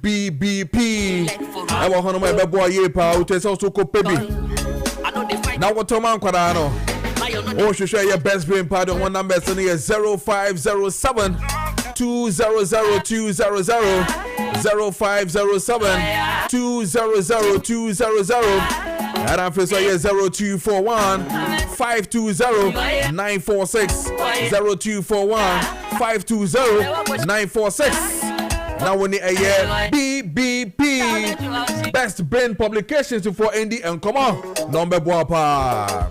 BBP. I want to my boy Yepa, who is also called baby. Now what Toman Quadano? Oh, should share your best brain part on one number, sending a 0507 200 0507 200 and I'm for 0241 520 946 0241 520 946. Now we need a year BBP Best Brain Publications for Indy and come on number Boapa.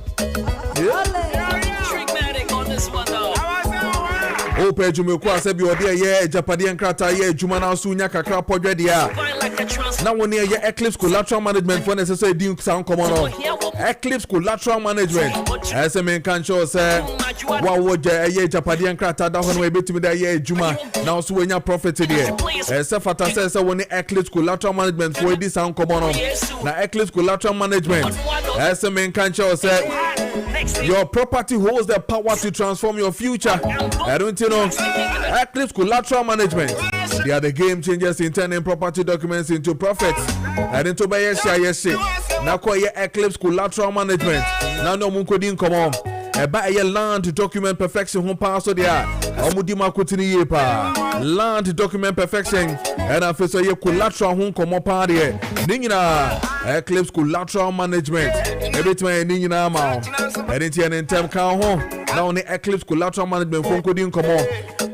O page me kwa se bi ode ye Japade nkrata ye adwuma na so nya kakra podwede a na woni ye Eclipse collateral management for necessary din sound come on Eclipse collateral management SM kan show say wa wo je ye Japade nkrata da hono e betimi da ye adwuma na so nya profit there se fata se woni Eclipse collateral management for this sound come on na Eclipse collateral management SM kan show say your property holds the power to transform your future. I don't know. Eclipse collateral management. They are the game changers in turning property documents into profits. I didn't buy yes. Now call your Eclipse collateral management. Now no mun couldn't come on. Buy a land document perfection home pass so there. Omudima kutini yepa. Land document perfection. And I feel so your collateral home come up party. Ningina Eclipse collateral management. Every time ningina ma. Anything in time count home. Now on the Eclipse collateral management phone couldn't come on.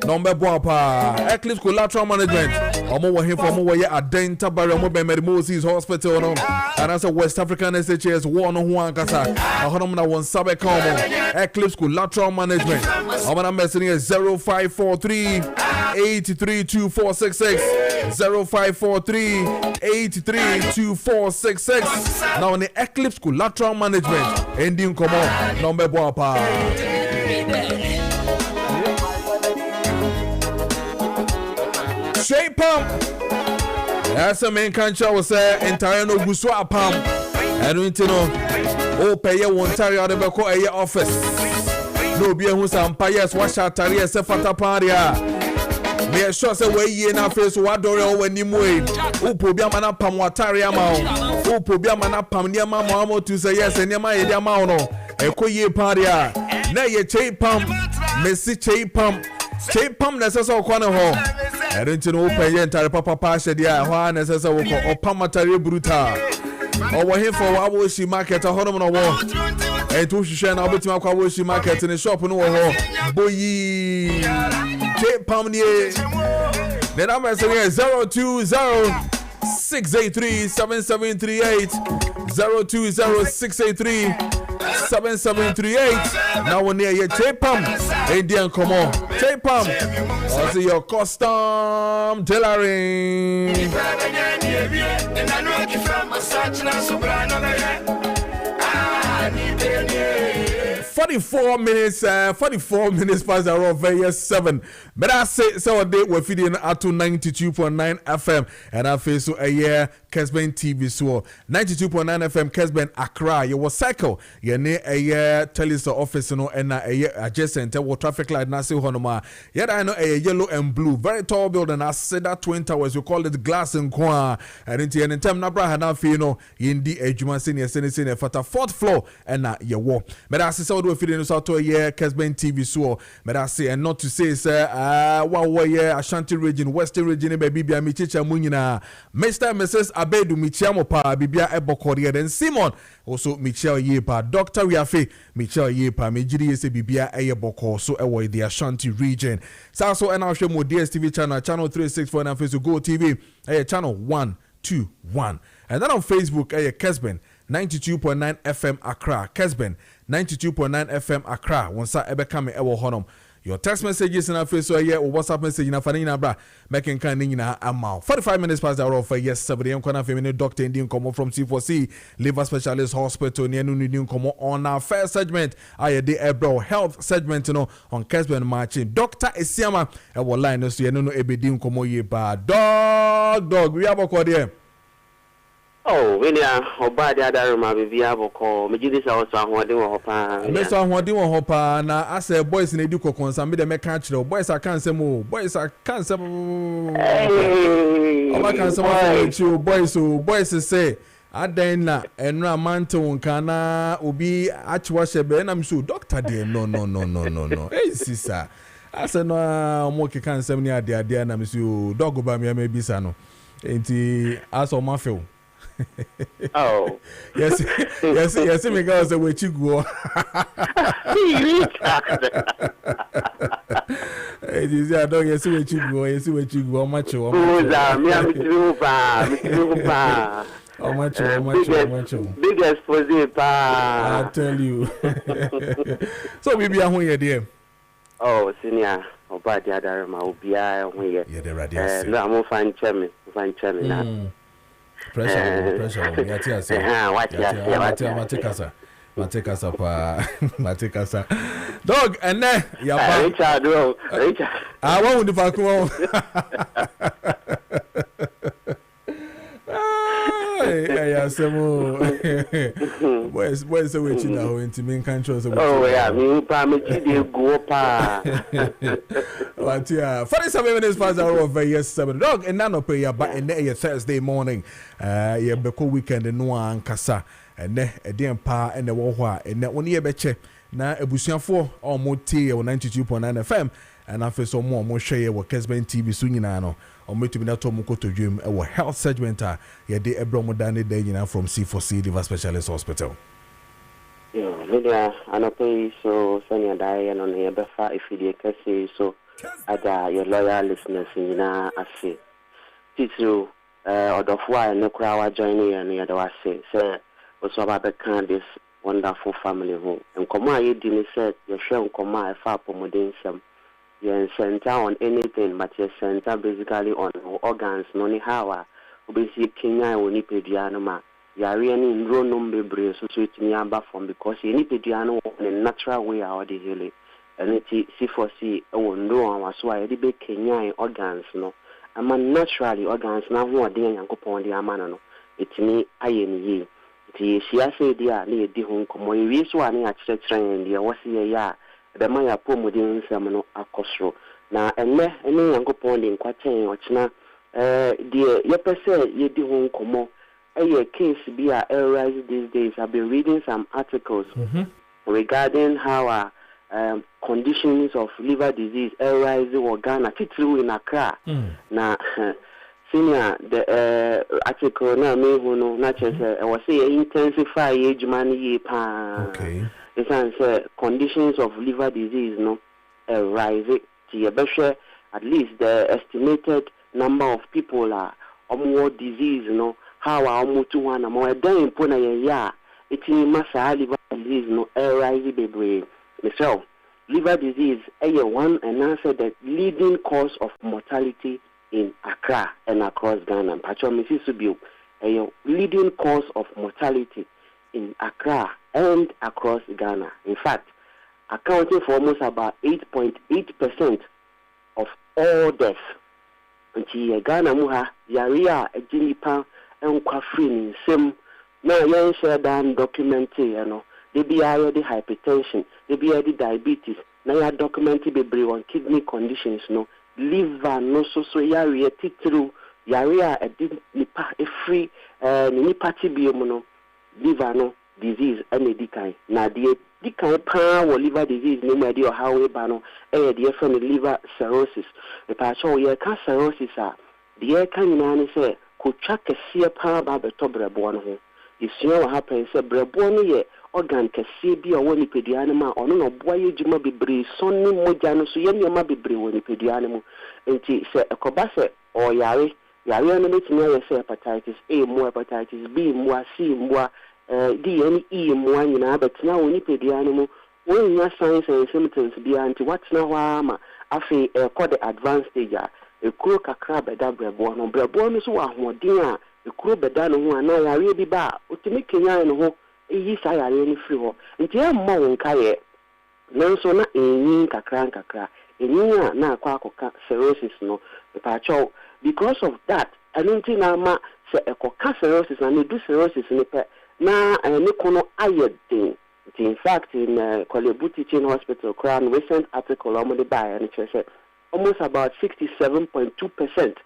Number Boapa Eclipse collateral management. Omo wa him for mo wa at Denta Barrio Mobile Moses Hospital no. And as a West African SHS one on one kasa. Ahonom na one sabe come Eclipse collateral management. Our number is 0543 832466 0543 832466. Now on the Eclipse collateral management. Ending come on. Number Boapa. Shape pump. That's a main country was entire no guswa pump. I don't know. Oh, pay your one tarry out of the office. No be who's some payers wash out tarry as a fata party. Me a short away ye na face what door when you move. Oh, Pobia mana pam watari amount. Oh, Pobia mana pam near mamma to say yes and near my amount. A coye party. Na ye chape pump. Messi chape pump. Chape pump necessary corner home. I don't know pay entire papa pasha dia wha necessary ko opamatare brutal. Owo here for Awoshi market a hono no wo. E to hwehwe na obetima kwa Awoshi market in the shop no wo ho. Boyi. Chape pump nie. The number is 020 683 7738 020 683 7738. Now when near your chape pump, Indian come on. Chape pump. Also your custom tailoring. 44 minutes past the hour of 7. But I say so day we're feeding at 92.9 FM and I face so a year Kessben TV so 92.9 FM Kessben Accra. You was cycle. You near a year television office no and a year adjacent to traffic light na say honoma. Yet I know a yellow and blue very tall building. I said that twin towers we call it glass and kwa. And in time na bra hana fe no yindi ejuma senior fata 4th floor and na ye wo. But I say so we feeding us out to a year Kessben TV so. But I say and not to say sir wa yeah Ashanti region Western region baby bia mi chicha munyina Mr. and Mrs. Abedu Michiamo pa bibia ebokori then Simon also Michelle Yepa Dr. Wiafe Michelle Yepa mejiri ese bibia eyeboko so ewo the Ashanti region so and also mo DSTV channel 364 and Facebook Go TV channel 121 and then on Facebook Kessben 92.9 FM Accra Kessben 92.9 FM Accra once ebe kame ewo honom. Your text messages in our face or WhatsApp message in a funny number making kind in amount 45 minutes past the hour for yes 7 a.m. Doctor Indian come from C4C liver specialist hospital near New come on our first segment I the Ebro health segment on Kessben marching Dr. Esiama I will line so you know ebedin come ye ba dog we have a code here. Oh, when you are bad, other room, be able to call me. This also what they want to Mr. What you want to na I say boys in educo concern me the make catch boys I can't say more boys I can't say hey I can't say you boys say Adena enra manto kana obi achwa shebe na mso doctor dey no hey sister ase no mo ke kan sem ni ade na mso dog ba me bisa no enti aso ma fe oh yes me go say we chiguo hey this ya dog yes we chiguo macho me am pa How much? Big expose pa. I tell you. So we be here there. Oh, senior. Oba the other ma obi a ho here. Yeah, the radio. No, I'm fan chemi na. Pressure. Ya ti ase. What ya? Matekasa pa. Matekasa. Dog and then ya pa. Richard. I want the faku. Yeah, some boys are waiting now into main countries. Oh, yeah, me, Pammy, go pa. But yeah, 47 minutes past hour of yes, 7 dog, and none of pay ya back in there Thursday morning. Yeah, beko weekend and no one kasa, and then a damn pa and the wawa, and that one year betche. Now, a busian for almost tea or 92.9 FM, and I feel so more share what Kessben TV soon. Or me to be not to Mukoto Dream, our health segment. Yeah, they Ebromodani day from C4C Liver Specialist Hospital. Yeah, media, I know pay so senior Diane on your befa if you say so. Ada your loyal listeners in I say. Titru, or the why no crowd joining and the other say, sir, was about the kind this wonderful family home. And come on, you didn't say your show come on far promoting some. You center on anything, but you center basically on organs, noni hawa. Obviously, Kenya will need pedianoma. You are really in row number brace, so it's nearby from because you need pediano in a natural way out the hilly. And it's C4C, oh no, I was why the big Kenya organs, no. I'm naturally organs now who are doing and upon the amano. It's me, I am ye. It's she has said, dear, near the home, come on, you so any at church train, dear, what's the ya? The Maya Pomodin Samano Akosro. Now, and me, and me, and go pond in Quatain, or China, dear, your person, you do home come a case be a rise these days. I've been reading some articles regarding how conditions of liver disease arise in Ghana, particularly in Accra. Now, senior, the article now, me who know, not just I was saying intensify age money. Okay. It's conditions of liver disease, no, rise to your best at least the estimated number of people are more disease, no, how are almost one more than puna ya, it's in massa liver disease, no, rise baby. So, liver disease, one and answer the leading cause of mortality in Accra and across Ghana. Pacho Mississippi, a leading cause of mortality in Accra and across Ghana. In fact, accounting for almost about 8.8% of all deaths. Until Ghana muha yaria a jinipa and quafrin sim now young share down documented, they be already hypertension, they be already diabetes, now you documented be on kidney conditions, no liver no so yaria titru yaria a did nipa a free nipa tibiomono liver no disease and medikai. Now the dikai power liver disease no idea how we bano the from liver cirrhosis. The patcho ye can cirrhosis the air can say could track a sear power by the top brabon. You see what happens say brabon ye organ can see be a one pedianima or no boy jima be bree sonny mojano so yen yama be bree when pedianimo and say a cobase or yari and it's near say hepatitis A more hepatitis B more C more D one but now when you pay the animal when your signs and symptoms be anti what's now I feel called the advanced stage a crook a crab at that breadborn on breadborn so more dear the crow bedan who are now really bad to make Kenya and who is I any free and dear more kaye no so not a kakra in na cirrhosis no the patcho because of that. I don't think se cirrhosis na do cirrhosis ne pe na ne kono ayedin. In fact, in Kolebu Teaching Hospital, Crown recent article on the buy and it said almost about 67.2%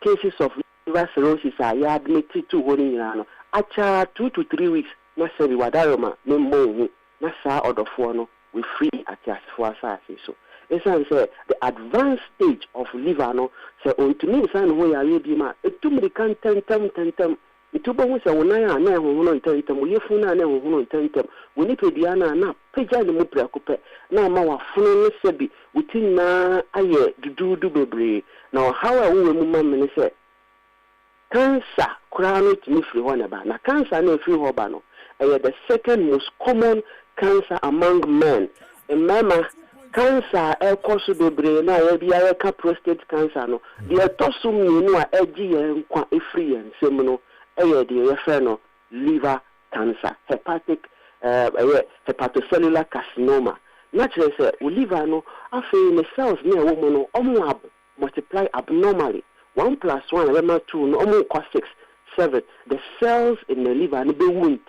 cases of liver cirrhosis are admitted to one year. Acha 2 to 3 weeks. Na se wadaroma ne mo na sa odofono we free at for asase so. Esan say the advanced stage of liver no say ontumi san ho ya bi ma etumri kan tentem itubo hu say wona na ho no tentem wo yefu na ho no tentem woni pedia na peja ne mu prakope na ma wa funu ne se bi wutin na aye dudu bebre na how a wo mu ma me say cancer chronic me free ho na ba na cancer na free ho ba no the second most common cancer among men. And mama, cancer cause bebre na ya ka prostate cancer no. The tosum ni no egi en kwa free en semno the refer no liver cancer, hepatocellular carcinoma. Naturally say liver no afi the cells near woman no omo multiply abnormally. 1 + 1 2 no omo 6 7. The cells in the liver no be wound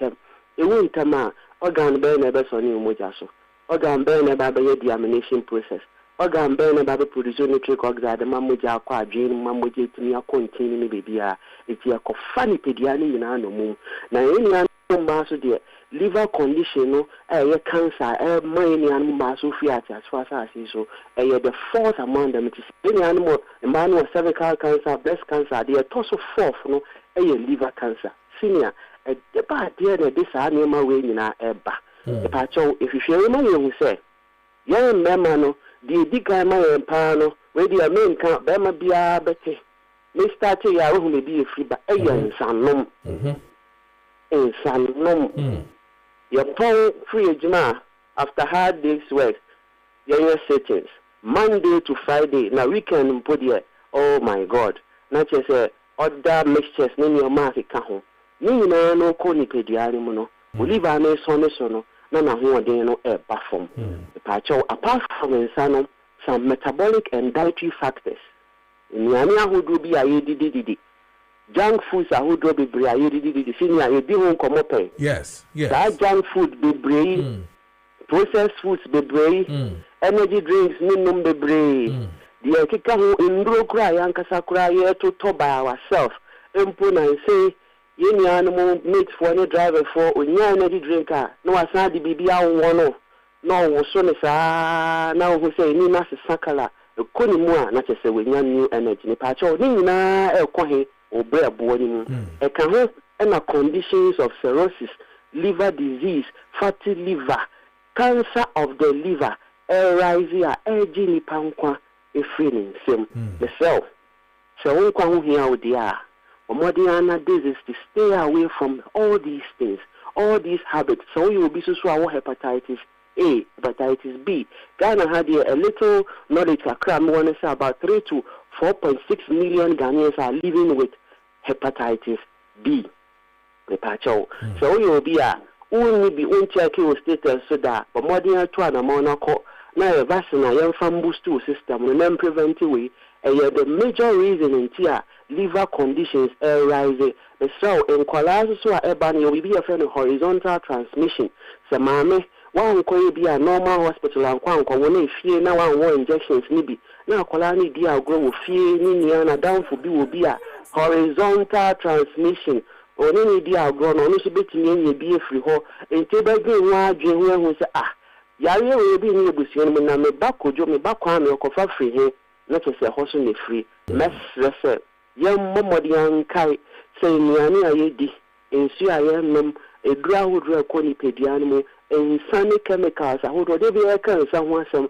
Ewuntama organ be na be so ni umoja so organ be na ba be deamination process organ be na ba be produce nitric oxide ma moja akwa adwen ma moja timi akontin ni bebia eti akofa ni pedia ni nyina no mu na enya no ma so de liver condition no cancer ma enya no ma so fi at as far as so the fourth among them it is enya no man cervical cancer breast cancer the toso fourth no liver cancer senior the bad dear this animal way in our eba. The pacho, if you share my young say, young memano, the big guy my empano, where the main can't bema be a betty. May start a year who may be a free but a young son num. In son num. Your poor free jama after hard day's work, your settings, Monday to Friday, now weekend in Podia. Oh my God. Not just other mixtures name your market cajon. Ni na no ko ni pediari mu no oliva na so no na ho odin no e ba form apart from insano some metabolic and dietary factors nyame ahodo bi aye didi junk foods ahodo be bre aye didi sini aye di ho komo pen yes that junk food be bre processed foods be bre energy drinks ni num be bre the kika ho ndro kura yankasa kura ye to by ourselves empo na say yeni animal meat for any driver for onya energy drinker no asan di bibia wono no wo so ne sa na wo say ni na sakala ekoni mu a na chese wenya new energy ne pa cho ni nyina ekwo obre abo ni mu e ka ho na conditions of cirrhosis liver disease fatty liver cancer of the liver rise agi ni pankwa e free sim the self so won kwa ho hia odia Omodiana disease to stay away from all these things, all these habits. So you will be so hepatitis A, hepatitis B. Ghana had a little knowledge want to say about 3 to 4.6 million Ghanaians are living with hepatitis B. So you will be only be check your status so that Omodiana to an amount now a vaccine a from boost to system, remember preventive way. The major reason in here liver conditions rise. So in Kwalazo so ebani will be a friend of horizontal transmission. So mame one could be a normal hospital and one fear now one injections maybe. Now Kwalani dia grow with fear ni down for will be a horizontal transmission. Or any dia grown on this bit in be a free hole and table game one dream who say Yari will be in the bush and me back Kojo me back one or coffee free here. Not to say hosting free. Mess young Momodian Kai say Niani Ayedi, and see I am a dry wood reconi pedianimo, and sunny chemicals. I would already be a can someone some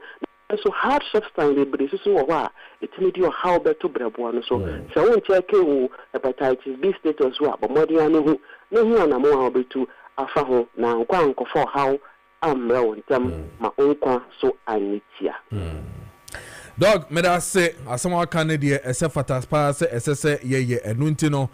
so hard substance they bring so wa it made you how better brabwan so won't check hepatitis B status wa but Modiano no one am more to afaho na nkwa for how am round them my own so I need here. Dog, me da say asama Canada fatas pass ye enunti no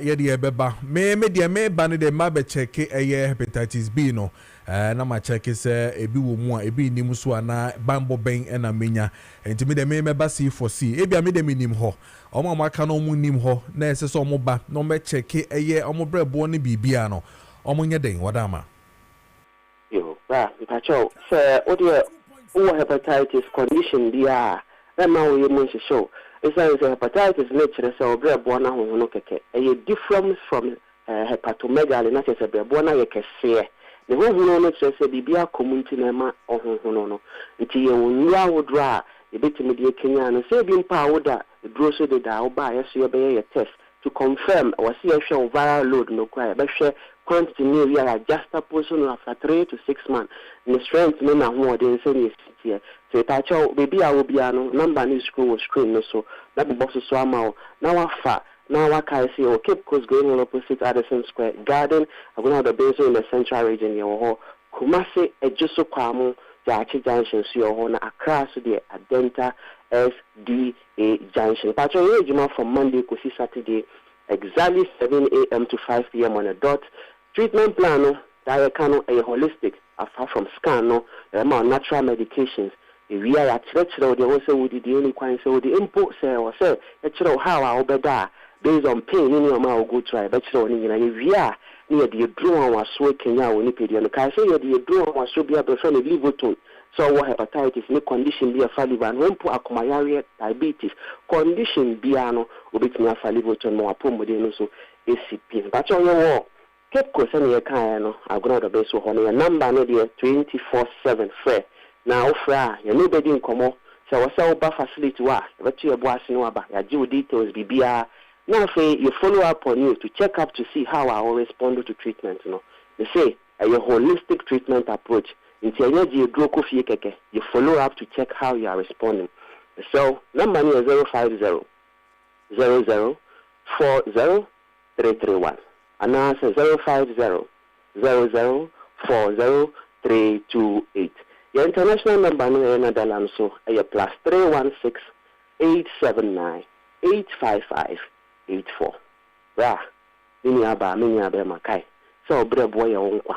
ye de beba me de me ba ne de ma be check hepatitis B no na ma check say ebi wo mu a ebi nim so ana bambo ben na menya enti me de me meba see for see ebi a me de nim ho omo amaka no mu nim ho na ese so omo ba no me check eye omo brebo ne bibia no omo nye den wadama yo ba mpacho say odi o hepatitis condition dia na ma wo yemu show it's like hepatitis nature say obrebo na ho no keke eye different from hepatomegaly na say brebo na ye kese the whole no say bibia community na ma ohunhun no nti ye wonwa wodra e betimi de Kenya no say bi mpa woda e dro so de da wo ba yeso ye be ye test to confirm or see a show viral load no kwa be hwe quantity ni we are just a person after 3 to 6 months the strength no na ho de say ni sitie so ta cho baby a wo bia no number ni screen no so na be boss so ama na wa fa now what can I say? Oh, Cape Coast going on opposite Addison Square Garden. I'm going to the base in the central region. Your Kumasi Ejuso Kwamu, the Archie Junction, so your across the Adenta SDA Junction. Patrol from Monday to Saturday, exactly 7 a.m. to 5 p.m. on a dot. Treatment plan, that can a holistic, apart from scan, no, natural medications. We are at church, they also would the only quite so the input say or say, how I'll be there. Based on pain, you know, go try, but so we are near the draw was so Kenya when you pay the car. Say the draw was so be a person live to so what hepatitis, no condition be a fallible and when put a diabetes condition be ano, will be a fallible to more pomodino so ACP. But on your wall, Cape Coast and your car, I'm going to base on your number, no dear 24/7 fair. Now, fra, you nobody in Como, so I was so facility, but you are bossing over your due details, BBR. Now, you follow up on you to check up to see how I will respond to treatment. You know, they say a holistic treatment approach. You follow up to check how you are responding. So, number is 050 00 40 331. And now it's 050 00 40 328. Your international number in Netherlands so a plus 316 879 855 84. Ra, mini aba makai. So bre boy ya wonkwa.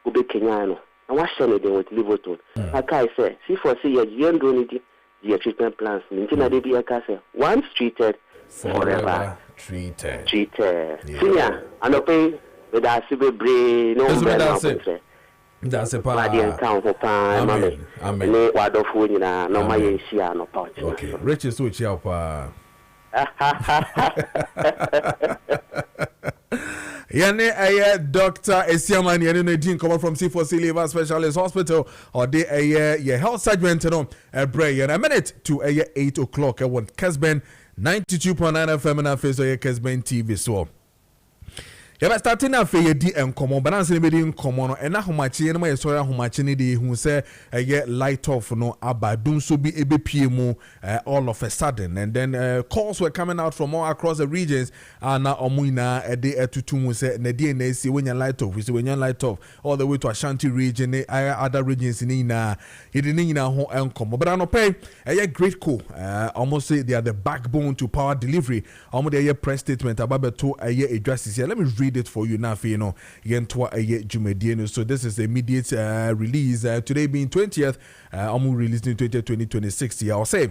Ube Kenyano. Na wa share dem with Liverpool. Akai say, see for see your yendo ni the treatment plans. Mintina de bi aka say, once treated forever treated. Senior, anope with that sibe no better. That's a part. Amen. Amen. Okay. Richard switch up. Yane aye Dr. Esiaman yane Dean come from C4C Liver Specialist Hospital or day aye ye health segment no a break and a minute to aye 8 o'clock. I want Kessben 92.9 FM and face aye Kessben TV so. Yeah, but starting na fe yedi enkomo balance ne be di enkomo no ena homachi ne ma yesori homachi ne de hu se light off no abadun so bi ebepie mu all of a sudden and then calls were coming out from all across the regions and na omuina ede etutu hu se na die na si wenya light off we wenya light off all the way to Ashanti region other regions ni na yedi ni na ho enkomo but anope great cool almost say they are the backbone to power delivery almost they press statement ababeto addresses here. Let me read it for you now for so this is the immediate release today being 20th releasing 2026 here. I'll say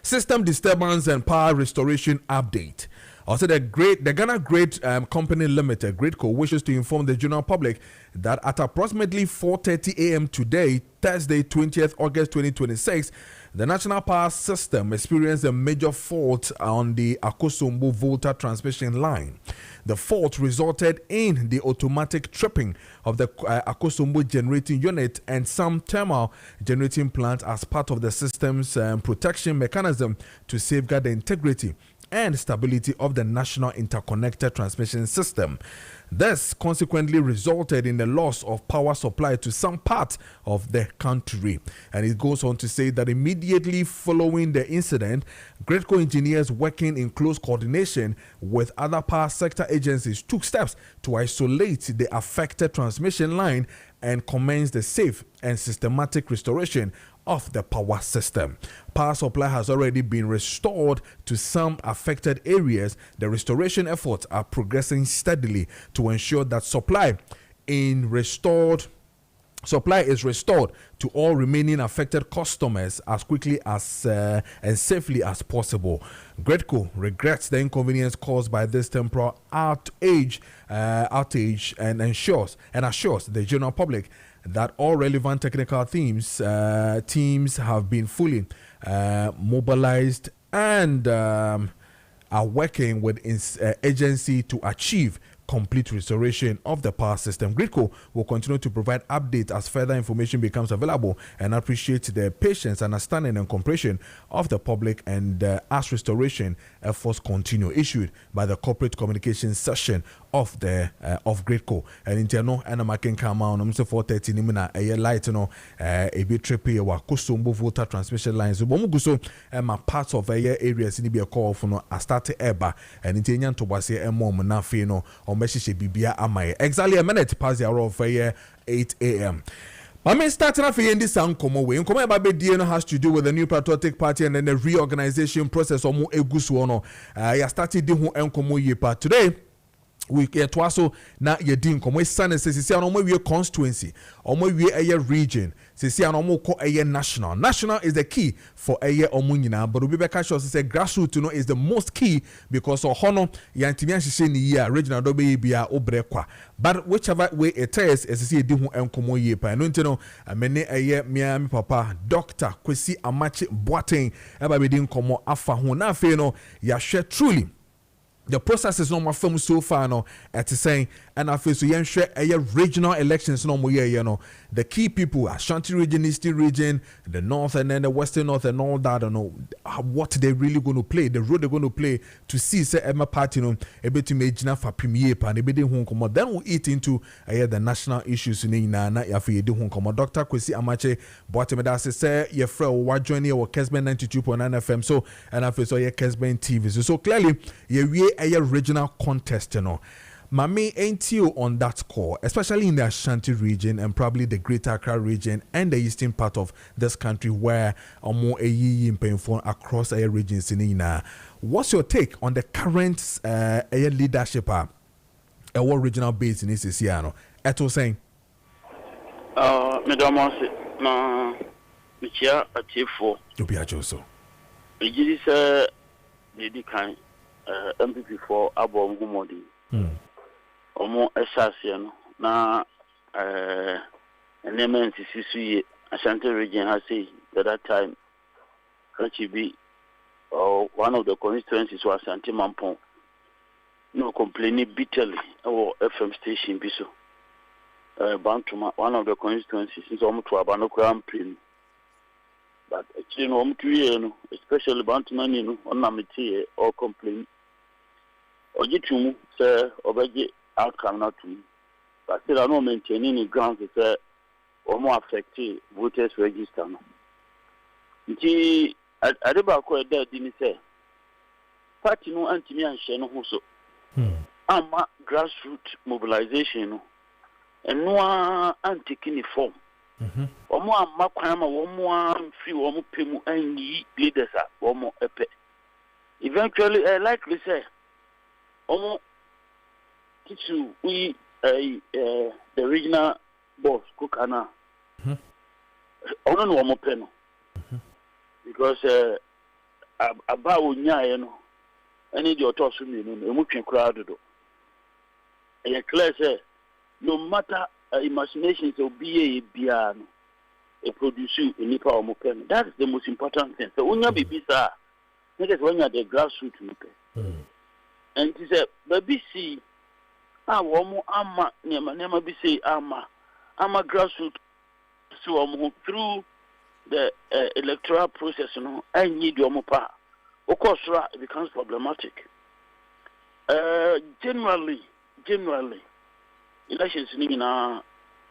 system disturbance and power restoration update. Also, the Ghana Great Company Limited, GreatCo, wishes to inform the general public that at approximately 4:30 a.m. today, Thursday, 20th August 2026, the national power system experienced a major fault on the Akosombo Volta transmission line. The fault resulted in the automatic tripping of the Akosombo generating unit and some thermal generating plant as part of the system's protection mechanism to safeguard the integrity and stability of the national interconnected transmission system. This consequently resulted in the loss of power supply to some part of the country. And it goes on to say that immediately following the incident, GreatCo engineers working in close coordination with other power sector agencies took steps to isolate the affected transmission line and commence the safe and systematic restoration of the power system. Power supply has already been restored to some affected areas. The restoration efforts are progressing steadily to ensure that supply Supply is restored to all remaining affected customers as quickly as and safely as possible. Gretco regrets the inconvenience caused by this temporal outage and assures the general public that all relevant technical teams have been fully mobilized and are working with agency to achieve complete restoration of the power system. Gridco will continue to provide updates as further information becomes available and appreciate the patience, understanding, and cooperation of the public and as restoration efforts continue. Issued by the corporate communications section of Gridco. And in general, and I'm making come on. I'm 4:30 nimina a light a bit trippy wa kusumbu volta transmission lines. Bomuguso my parts of areas in be a call for no a start eba and in Tenian to wase a mom na fe no Messi Bibia Amaye. Exactly a minute past the hour of 8 a.m. I'm starting off in this sound come away. Come about DNO has to do with the new patriotic party and then the reorganization process or more egusuono. I started doing enkomo yepa today. We get to also na yedin komo san sisi an omo we constituency omo we a region sisi an omo ko a national is the key for a omo nyina but obi be ka sure say grassroots is the most key because hono yantimi ahihye ni year regional do be bia obrekwa but whichever way it is sisi edi ho enkomo ye pa no ntino amene a me papa Dr. Kwesi Amache Boateng eba be din komo afa ho na afi no ya hwe truly the process is not my film so far no at saying and I feel so yen share a regional elections no more you know the key people Ashanti region, Eastern region, the north and then the western north and all that. I don't know what they really going to play, the role they're going to play to see say Emma party no a bit to make for premier pan a bit home come then we'll eat into the national issues in na ya for you home come Dr. Kwesi Amache Boateng that say your friend what joining our Kessben 92.9 FM so and I feel so your Kessben TV so clearly we a regional contest you know. Mami ain't you on that score, especially in the Ashanti region and probably the Greater Accra region and the eastern part of this country where more a painful across a regions in what's your take on the current leadership at our regional base in Sisiano? Eto saying Medamasi na Michia Atifo Obia Joso. Ejidi the kind MPP for Abo Ngumodi. Omo esasiano na element sisi Ashanti region has said at that time Kachibi or one of the constituencies was Ashanti Mampong no complaining bitterly or FM station biso Bantuma one of the constituencies is almost to Abano Grand Prix but actually no especially Bantuma no on Namiti or complain Ojitumu say obeje outcome not to but still are not maintaining the grounds to say or more affected voters register. Nti adeba ko eda dini say party no antimi anhye no ho so. Ama grassroots mobilization no eno antikini form. Omo amma kwan ma omo amfi omo pemu anyi leaders a omo epe. Eventually likely say omo to we the regional boss Kukana. Ono no mo peno. Because about unya no any the otosu mi no emu twen kra dodo. E clear say no matter imaginations obi e bia no e produce nipa o mo peno. That is the most important thing. So unya bibi sa niggas when you the grassroots nipa. And it is a baby see womu ama nema bi say ama grassroots so through the electoral process no anyi di omo pa okosra it becomes problematic generally elections ni na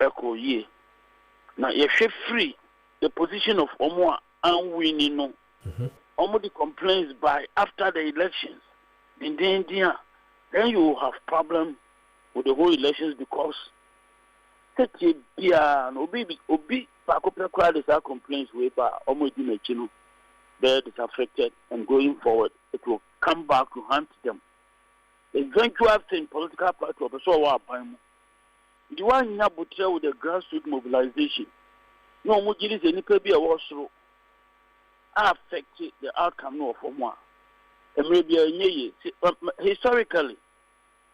eko ye na ye free the position of omo and winning no omo the complaints by after the elections then you have problem with the whole elections because obi crowd complaints way by almost they're disaffected and going forward it will come back to haunt them. The eventual thing political party of so the one you have with the grassroots mobilization. No more is any baby a was through affected the outcome of one. And maybe historically,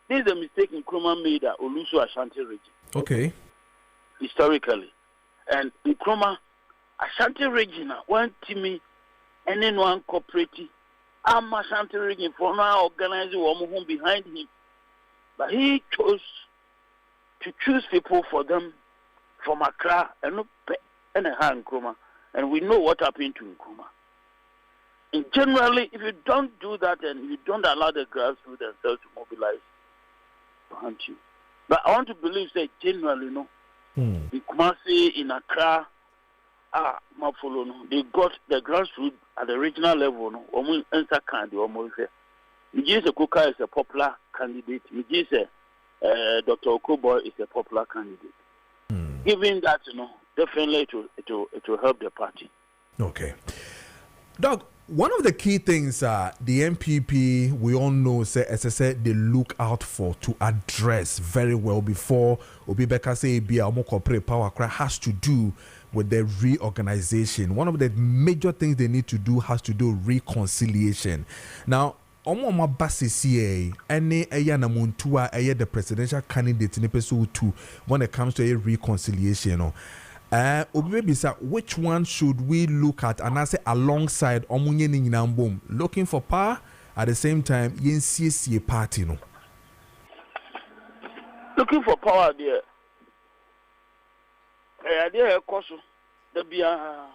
this is a mistake in Nkrumah made at Olusu Ashanti region. Okay. Historically. And Nkrumah Ashanti region went to me and then one cooperative. I'm Ashanti region for now organizing one home behind him. But he chose to choose people for them from Accra and Nkrumah. And we know what happened to Nkrumah. And generally, if you don't do that and you don't allow the grassroots themselves to mobilize, aren't you? But I want to believe that generally, in Kumasi, in Accra, Mafolo, they got the grassroots at the regional level. Almost answer candy, almost there. Mijise Kuka is a popular candidate. Mijise Dr. Okoboy is a popular candidate. Given that, definitely it will help the party. Okay. Doc, one of the key things the MPP, we all know, as I said, they look out for to address very well before Obibeka say corporate power cry has to do with the reorganization. One of the major things they need to do has to do reconciliation. Now, Omo Basisi any Ayana Muntua the presidential candidate in episode 2 when it comes to a reconciliation. Which one should we look at? And I say alongside Omunye Ninambom, looking for power at the same time, CSA party. No? Looking for power there. There, of course, there be a.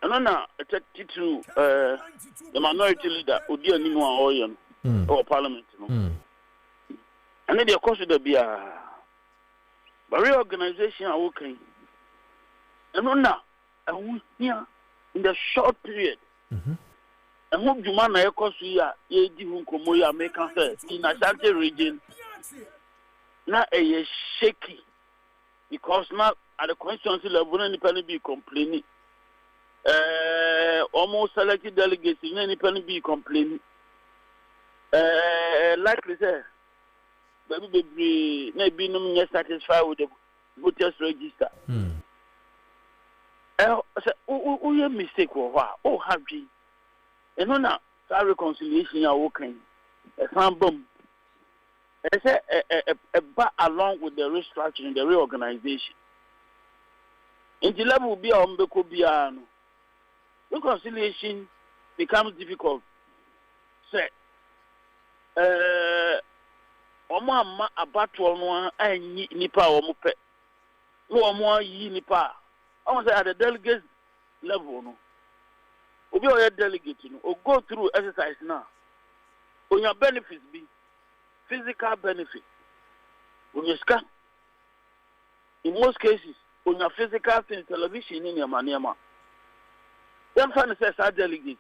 And now, to the minority leader, Odia Nimwa Oyan, or parliament. And then, of course, there be a. But reorganization are working. And now, here in the short period, and whom you man, of course, we are Komoya make in Ashanti region. Now, a shaky because now at the constituency level, any be complaining. Almost selected delegates in any be complaining. Like we said. Maybe not satisfied with the voters register. Oh, your mistake or what? Oh, happy. And now, reconciliation are working. A fan boom. A bat along with the restructuring, the reorganization. In the level be on Bekobiano. Reconciliation becomes difficult. Say, Oma abatwa no anyi nipa omo pe no omo yi nipa I say at the delegate level no obi o delegate no o go through exercise now on your benefits be physical benefit on your scan in most cases on your physical thing television in your maniama then fan say sa delegate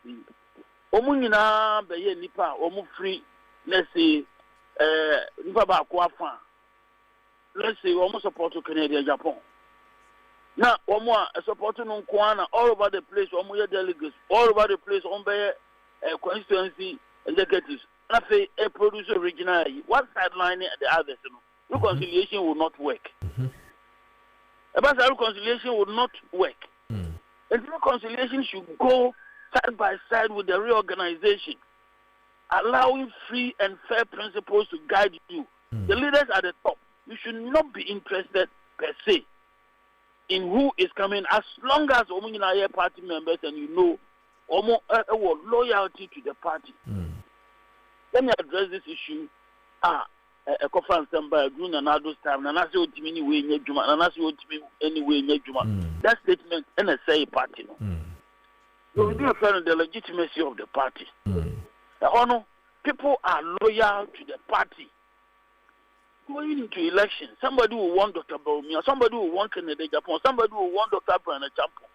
omo nyina be ye nipa omo free let's say let's say almost support to Canada, Japan. Now, one more support to Nkwana all over the place, one more delegates, all over the place, on by constituency executives. And I say a producer originally, one sideline at the other. Reconciliation will not work. About reconciliation will not work. And reconciliation should go side by side with the reorganization. Allowing free and fair principles to guide you. The leaders at the top, you should not be interested per se in who is coming as long as Omunina party members and you know loyalty to the party. Let me address this issue. A conference by Green and Ados time, and I say Otimini way in Juma, and I say Otimini anyway in Juma. That statement, NSA party. So we do affirm the legitimacy of the party. People are loyal to the party. Going into election, somebody will want Dr. Baumia, somebody will want Kennedy Japan, somebody will want Dr. Brian Champo.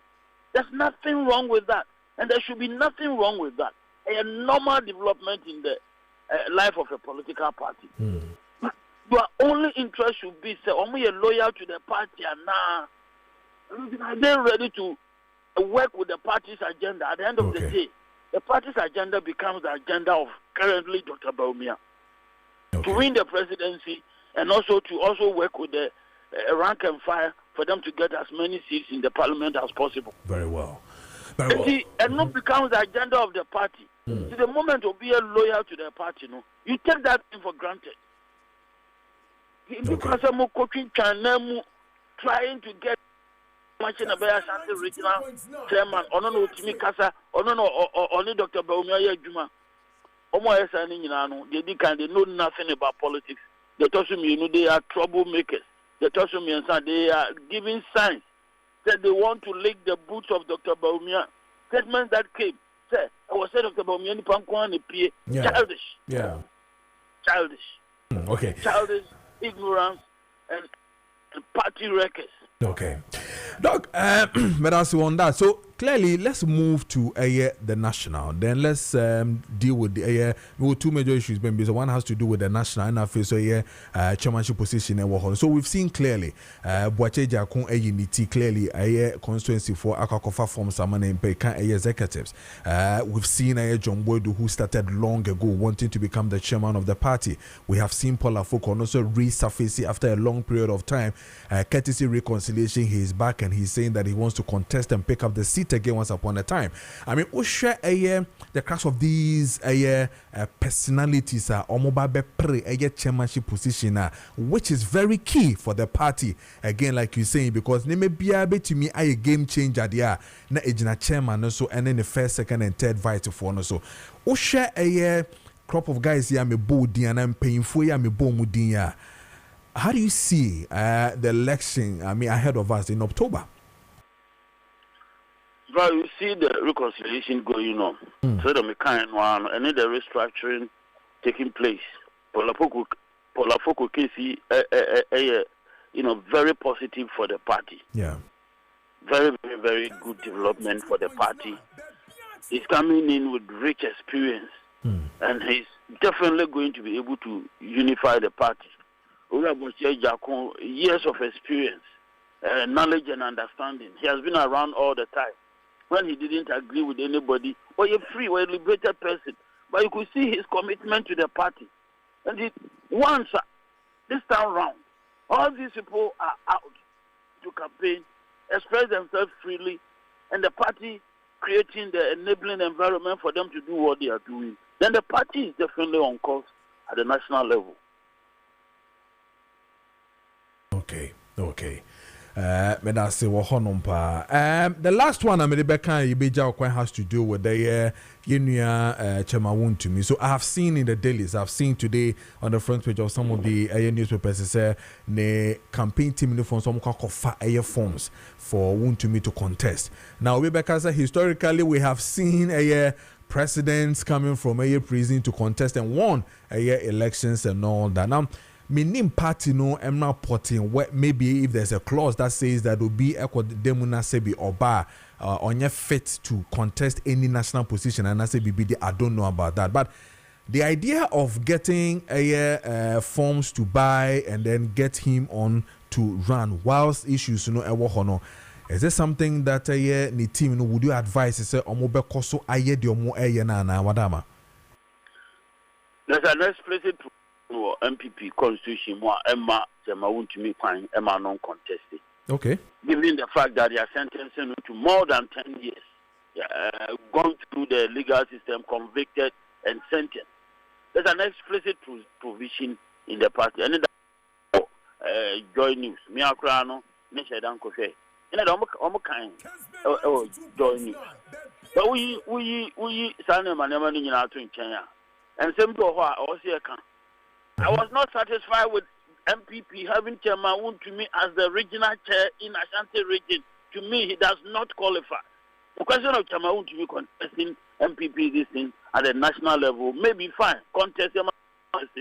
There's nothing wrong with that. And there should be nothing wrong with that. A normal development in the life of a political party. Your only interest should be, say, you're loyal to the party and now they're ready to work with the party's agenda. At the end of the day, the party's agenda becomes the agenda of currently Dr. Baumia. To win the presidency and also to work with the rank and file for them to get as many seats in the parliament as possible. Very well. And not becomes the agenda of the party. So the moment of being loyal to the party, you take that thing for granted. Because I'm coaching China, trying to get machine about Ashanti regional chairman, or no Timi Kasa, or no Dr. Baumia Juma. They know nothing about politics. They told me, they are troublemakers. They told me, they are giving signs that they want to lick the boots of Dr. Baumia. Statements that came, say, I was said Dr. Baumia, childish. Yeah. Childish. Okay. Childish, ignorance, and party records. Okay. Doc, but also on that, so clearly, let's move to the national. Then let's deal with the two major issues. So one has to do with the national and after so chairmanship position. So we've seen clearly, Boache Jakun unity clearly constituency for Akakofa from Samane and Pekan executives. We've seen John Boydu who started long ago wanting to become the chairman of the party. We have seen Paul Afoko also resurfacing after a long period of time. Courtesy reconciliation, he is back and he's saying that he wants to contest and pick up the seat again once upon a time. I mean, we share the crash of these personalities omoba pre chairmanship position which is very key for the party again, like you're saying, because they may be able to me a game changer there na ejina chairman also, and then the first, second and third vice for so we share a crop of guys here me bold and I'm paying for ya me bomudin. How do you see the election, ahead of us in October? Well, you see the reconciliation going on. So the kind one, and then the restructuring taking place. Polafoko case, very positive for the party. Yeah. Very, very, very good development for the party. He's coming in with rich experience, and he's definitely going to be able to unify the party. Years of experience, knowledge and understanding. He has been around all the time. When he didn't agree with anybody, or you're free, or a liberated person. But you could see his commitment to the party. And once, this time round, all these people are out to campaign, express themselves freely, and the party creating the enabling environment for them to do what they are doing. Then the party is definitely on course at the national level. Okay. The last one I made has to do with the Chemawun to me. So I have seen in the dailies, I've seen today on the front page of some of the newspapers, say the campaign team from some forms for Wun to me to contest. Now, historically, we have seen presidents coming from prison to contest and won elections and all that. Now, meaning party no, I'm not putting what maybe if there's a clause that says that will be demuna sebi oba on your fit to contest any national position, and I say BBD, I don't know about that. But the idea of getting forms to buy and then get him on to run whilst issues is there something that the team would you advise say omobe koso aye di omo na wadama? There's an explicit MPP constitution Emma Jamawun to me fine Emma non-contested. Okay. Given the fact that they are sentencing to more than 10 years, gone through the legal system, convicted and sentenced. There's an explicit provision in the party. And Joy News, Miakrano, Nishadan Kofe. And I don't kind Joy News. But we Sana Manemani in Kenya. And same to what I was here. I was not satisfied with MPP having Chairman Wun to me as the regional chair in Ashanti region. To me, he does not qualify. The question of Chairman Wun to me contesting MPP this thing at the national level may be fine. Contest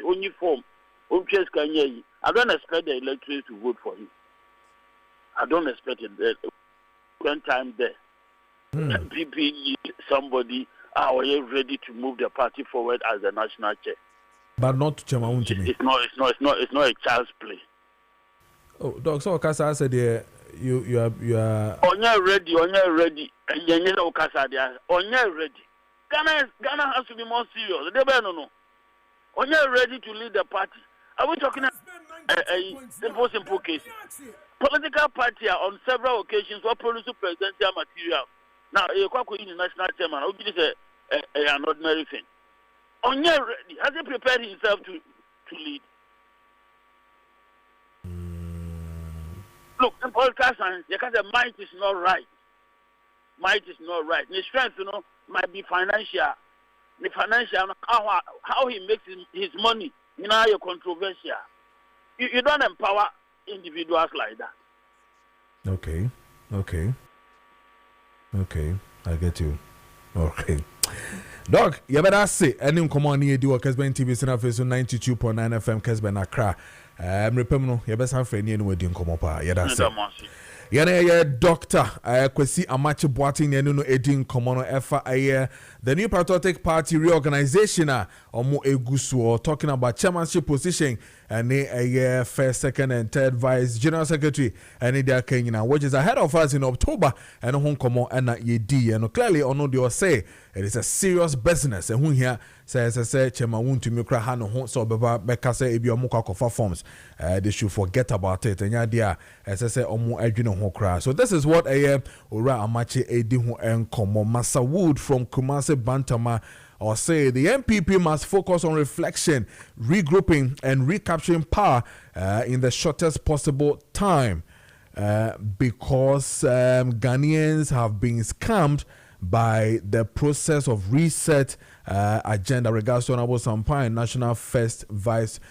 only form. I don't expect the electorate to vote for him. I don't expect it. One time there, MPP needs somebody are you ready to move the party forward as the national chair. But not to Chemawun to me. It's not a child's play. Oh, Doc, so Okasa said you are on your ready, and you know Okasa there. On your ready. Ghana has to be more serious. They better no. On your ready to lead the party. Are we talking simple case. Political party on several occasions were producing presidential material. Now, a national chairman, this is an ordinary thing. Onye ready, has he prepared himself to lead? Look, in political science, you can say might is not right. Might is not right. The strength, might be financial. The financial, how he makes his money, you're controversial. You don't empower individuals like that. Okay, I get you. Okay. Dog, you better say, any come on here, do a Kessben TV, Sena Face 92.9 FM, Kessben Accra. Repemno, you better have any anywhere doing come up. Yeah, that's it. Yeah, doctor, Kwesi Amache Boating, no Edin Komono Efa, the new Patriotic Party reorganization, Omo Egusu, talking about chairmanship position, and a first, second, and third vice general secretary, and India Kenya, which is ahead of us in October, and Hong Kong and Yedi, and clearly, ono they say it is a serious business, and who here says, Chairman won't to Mukra Hano Hon so Bekase Ebio Muka forms, they should forget about it, and Yadia, as I say, Omo Edwin Hokra. So this is what Ora Amache Edi Hu Enkomo Massa Wood from Kumasi Bantama or say the MPP must focus on reflection, regrouping, and recapturing power in the shortest possible time because Ghanaians have been scammed by the process of reset agenda regards to Honorable Sampai, National First Vice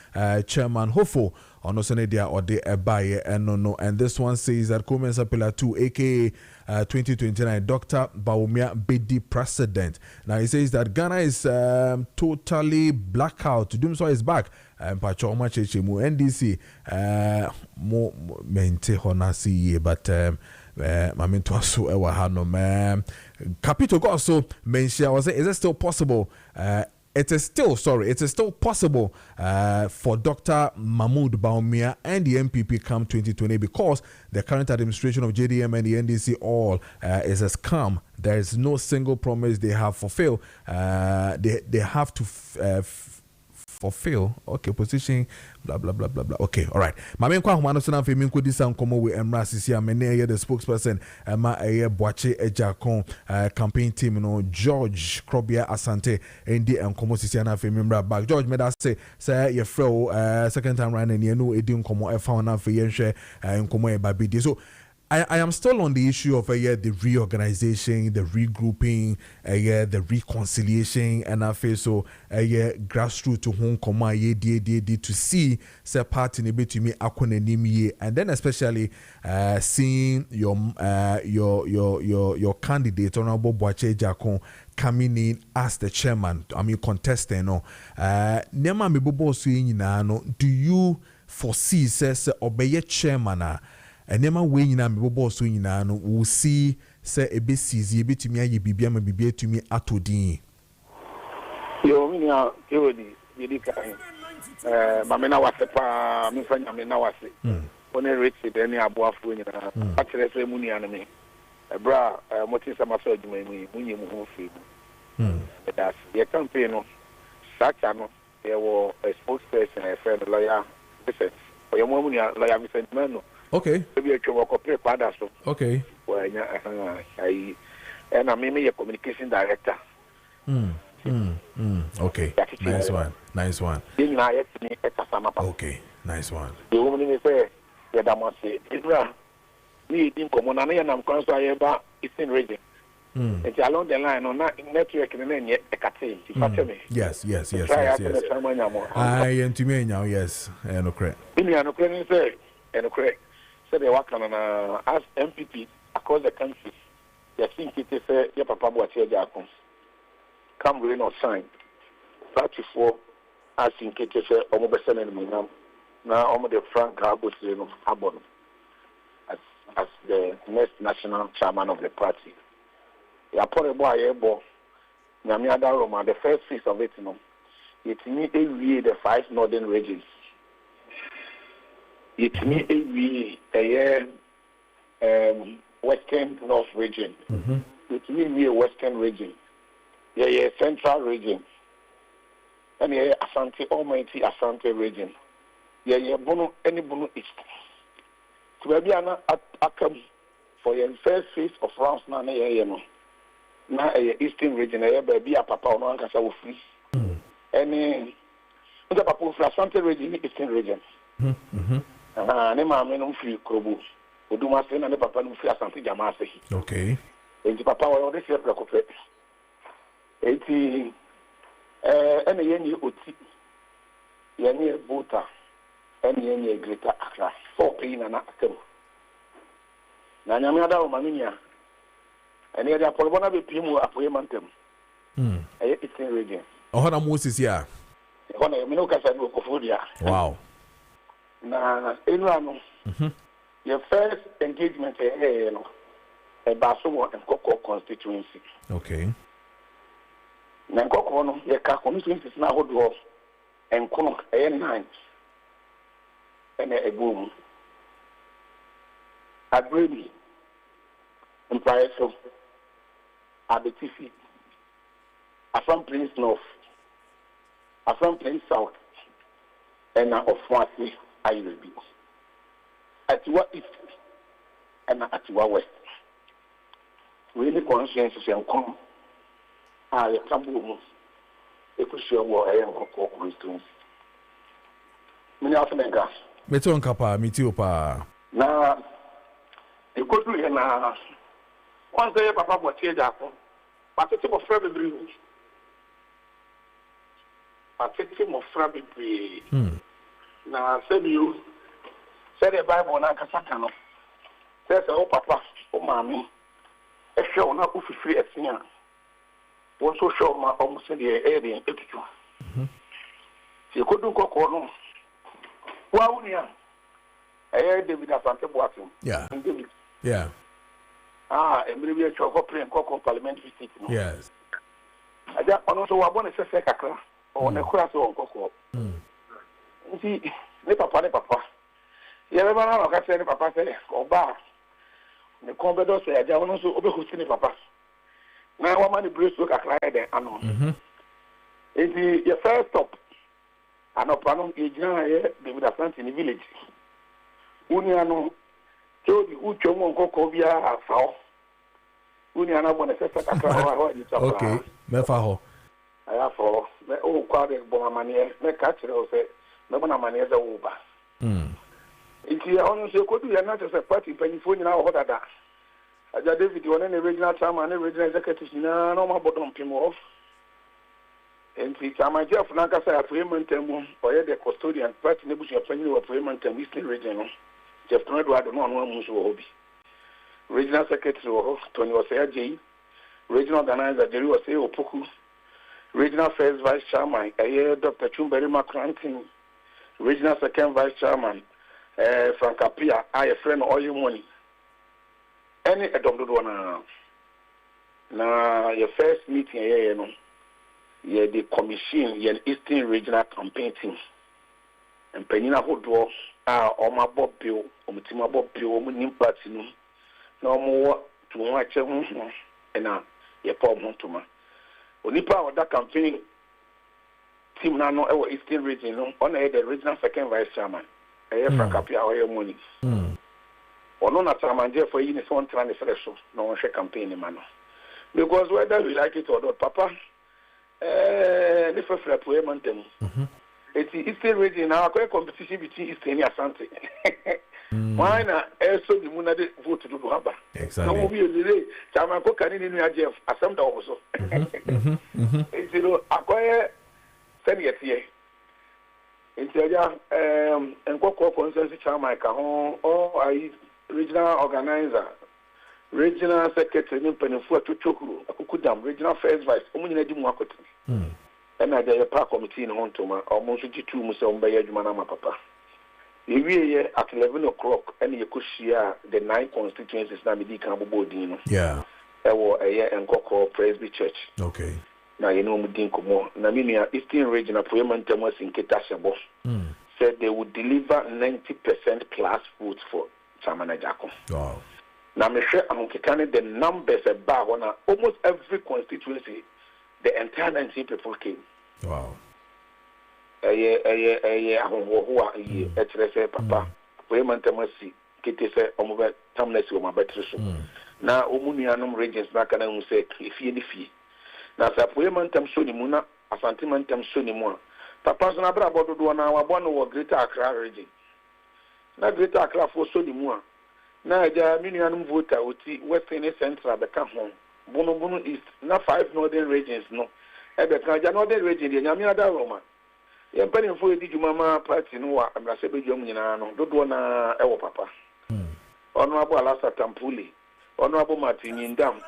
Chairman Hofo on Osenedia or the Ebaye and no. And this one says that Comensa Pillar 2, aka 2029, Dr. Baumia Bedi president. Now he says that Ghana is totally blackout. Dumso is back. Pacho Machechemu NDC mo mente honasi but Mamento so ewa hano man. Capito got so mention was is it still possible? It is still possible for Dr. Mahmoud Baumia and the MPP come 2020 because the current administration of JDM and the NDC all is a scam. There is no single promise they have fulfilled. They have to fulfill. Okay, position, blah, blah, blah, blah, blah. Okay, all right. Mame kwa humano sana fe minko disa nkomo we Emra Sisi amene the spokesperson ma Boache Ejakon campaign team no George Krobia Asante ndi nkomo Sisi na fe memra back. George made us say ye fro second time round and ye no edi nkomo e fa na fe ye hwe nkomo e babidi. So I am still on the issue of the reorganization, the regrouping, the reconciliation, and I feel so grassroots to Hong Kong, to see say part in a bit to me akonenimi, and then especially seeing your candidate Honorable Boache Jakon coming in as the chairman. I mean contestant. No, nema me bobo so nyina no. Do you foresee say obeye chairman? And nema we nyina me bobo so nyina no we see say ebe sizi ebe tumi aye bibia ma bibia tumi atodin yo minia kewodi yedika mamena wasepa mi fanya mena wase one rich de ni aboafo nyina akere se mu nia na me bra motisa maso adwuma mu munye mu ho fi that's the campaign no sacha no there was a spokesperson a friend lawyer defense for your mu nia lawyer mi send man no. Okay. Okay. Well, and I'm a communication director. Okay. Nice one. Okay. Nice one. The woman say, "Yeah, must say, we didn't come on and I'm concerned about Eastern region. It's along the line on network and then yet a catty. Yes. I am to me now, yes. And okay. And correct. So they work on as MPP across the country. They think it is your papa Boache Jakon. Come rain or shine. Before I think it is almost now almost the Frank Arbon as the next national chairman of the party. The first phase of it, it needs the 5 northern regions. It means a western north region. It means a western region. A central region. And a Asante Almighty Asante region. ye bono any bono east. So be ana akam for your first phase of rounds na ye no. Na eastern region be a papa no anka sa wo free. Any the papa for Asante region eastern region. Ne ma me no free krobo. Oduma se na ne papa no free Asante jama se. Okay. Enti papa wo de se preko pe. Enti ene ye ni oti. Ye ni bota. Ene ye ni Greater Accra. 4 pay na akam. Na nyame ada o maminia. Ene ye apolobona be pimu apoye mantem. Eye eastern region. Ohana Moses ya. Ohana me no kasa no kofodia. Wow. Na enu ano. Your first engagement no. E baso wo Nkoko constituency. Okay. Na Nkoko no ye ka constituency na hodo enkono 9. Ene egum. Agree. Impressive. Abetifi. Afam Plains North. Afam Plains South. And of Mwasi, I will be. Atiwa East and Atiwa West. Really conscientious and come. I come home. If we show what I am for Christians. Many of them gas. Meton Kapa, Mitiopa. Now, you go to here now. Once day, Papa was here, but it's a friend of you. But it's a friend of you. Now, said you said the Bible, and I can says, oh, Papa, oh, Mammy, a show not free as near. Was so show my almost in the area in Ipswich. You couldn't go on. Well, yeah, I heard David Asante Boatum. Yeah. David. Yeah. And maybe a chocolate and cocoa parliamentary seat. Yes. I just also want to say, Kakra, or a class or cocoa. See, ne papa. You ever know what I said, Papa said, or bar. The Combedo said, I want to obey Papa. Now, one man breaks look at Clyde and on. It's your first stop. And a panel agent they would have plant in the village. Uniano told you who Chomo Cocovia foul. Uniana want to set a okay, Mefaho. I have for oh, quite Bonamania, make catch it or say, no one mania the Uber. If you honestly could be not as a party penny for you now, what are that? I just David, you want any original time and original executive, no more bottom pim off. And it's a my job for Nakasa appointment or the custodian, party nebush penny or appointment and Eastern region. Jeff Conrad, I don't know one who's hobby. Regional secretary of Tony Osea, regional organizer Jerry Oseo Opoku, regional first vice chairman, Dr. Chumberi McCranton, regional second vice chairman, Frank Apia, I a friend all your money. Any adopted one now your first meeting here, you the commission, your Eastern Regional Campaign team. And Penina Hodo or my Bob Bill, or Mutima Bob Bill, Nimpatin, no more to watch and your poor Montuma. Onipa of that campaign team now our Eastern Region on the regional second vice chairman. I have Frank Apia or your money. Or no, not a man for you is one trying to fresh, no one share campaign, man. Because whether we like it or not, Papa, if a flap way, Montem. It's the Eastern region now, quite competition between Eastern and Asante. Why not? So the Muna vote to do Haba. Exactly. No, we delay. Tamako can in Jeff, Asante also. It's, acquire 10 years here. It's and Coco Consensus Chamaica, or I regional organizer, regional secretary, Penifua to Chokuru, Akukudam, regional first vice, Omunadi Mwakoti. And I did a park committee in Hontoma, almost 52 Muslim by Manama Papa. The at 11 o'clock, and you could share the 9 constituencies Namidi Cambo. Yeah. There were a year and Coco Presby Church. Okay. Now you know Mudinko Naminia Eastern Regional Appointment was in Ketashabo. Said they would deliver 90% plus votes for Chamana Jaco. Wow. Now me share among the numbers about almost every constituency, the entire 19 people came. Wow. ahohoho a ye ekyerese papa we mantamasi kete se omobe tamnesi o mabetre so na omunuanom regions na kana hu se efie ni fie na sapoe mantam so ni mu na asante mantam so ni mu a papa so na bra bododo na wabo no wo Greater Accra region na Greater Accra fo so ni mu a na aja minuanom voter oti Western Central be ka ho bono east na 5 northern regions no ebe ka aja northern region de nyame ada Roma ye mpani fo edi jumama party no wa amrase be dwom nyina no dodo na ewo papa ono abo Alasa Tampuli ono abo Martinindam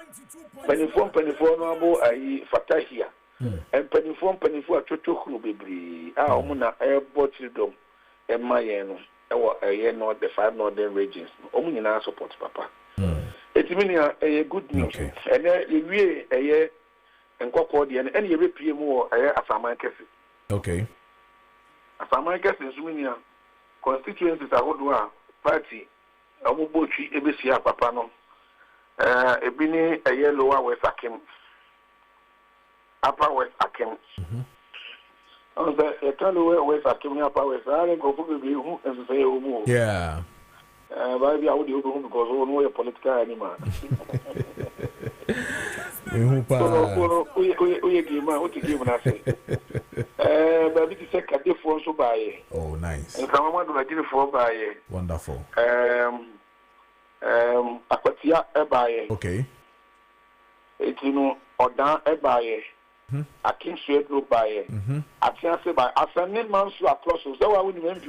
panifo ono abo ayi Fatahia panifo atoto huru bebri omo na airport children emaye no ewo no the 5 northern regions omo nyina support papa etimini a good news ene yewie eye enkokọ de ene ye bepie mu wo eye asaman kese okay asaman kese nsumini a constituencies ahodo a party omo botwi ebesia papa no ebini eye Lower West Akim Upper West Akim on the Lower West Akim Upper West I go for be who as say omo yeah but I would do because we know a political animal. Oh, nice. And come on, do for by wonderful. Aquatia ebaye. Okay. It's Odan ebaye. Akin Swedro by I can't say by Asanin Mansu across so I wouldn't even be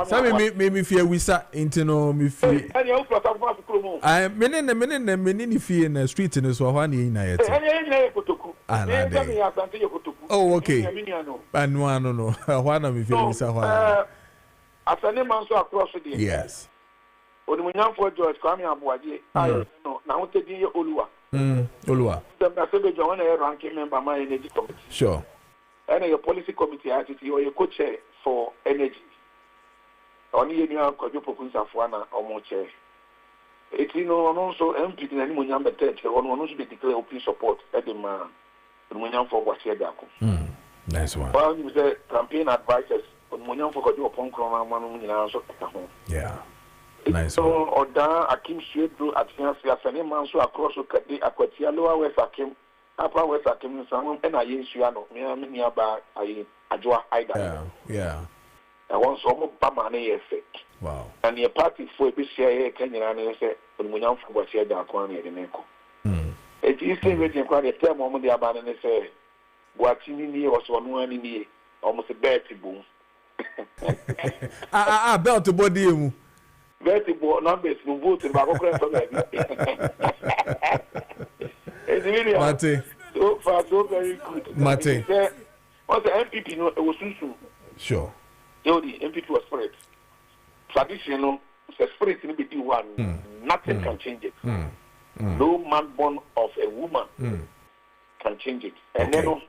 Some me fear we sat into no me fear. I meaning if you in the street in the Swahani na yet. Oh, okay. And one no. One of me fear we sat. Asanin Mansu across the yes. Odumunyan for George Kwame Abuaje. I no na wote di Oluwa. Oluwa. The Assembly John a ranking member my energy committee. Sure. And your policy committee attitude or your co-chair for energy. Only any Kojo Preko Dankwah or more chair. It's also MP in any Munyam Betet or one should be declared open support at the man. Munyam for Wasia Dako. Nice one. Well, you say campaign advisors on Munyam for Kojo upon Krona Manu. Yeah. Nice. So, Oda Akim Shedru at Fiancy Manso across Okade, Aquatia, Lower West Akim, Upper West Akim, and I use Suano, nearby Ajwa Ida. Yeah. I want some Bamane effect. Wow. And your party for a BCA Kenyan and say, when we know for what's here, Dakwani and Neko. It is still waiting quite a term moment the abandon and say, watching in here was one in here, almost a betty boom. Belt to body. Vertible numbers no vote in Bago. It's really Mate. So far, so very good. Mate. What's the MPP? No, it was soon. Sure. The MPP was spirit. Traditional, the spirit in the one. Nothing can change it. No man born of a woman can change it. And then,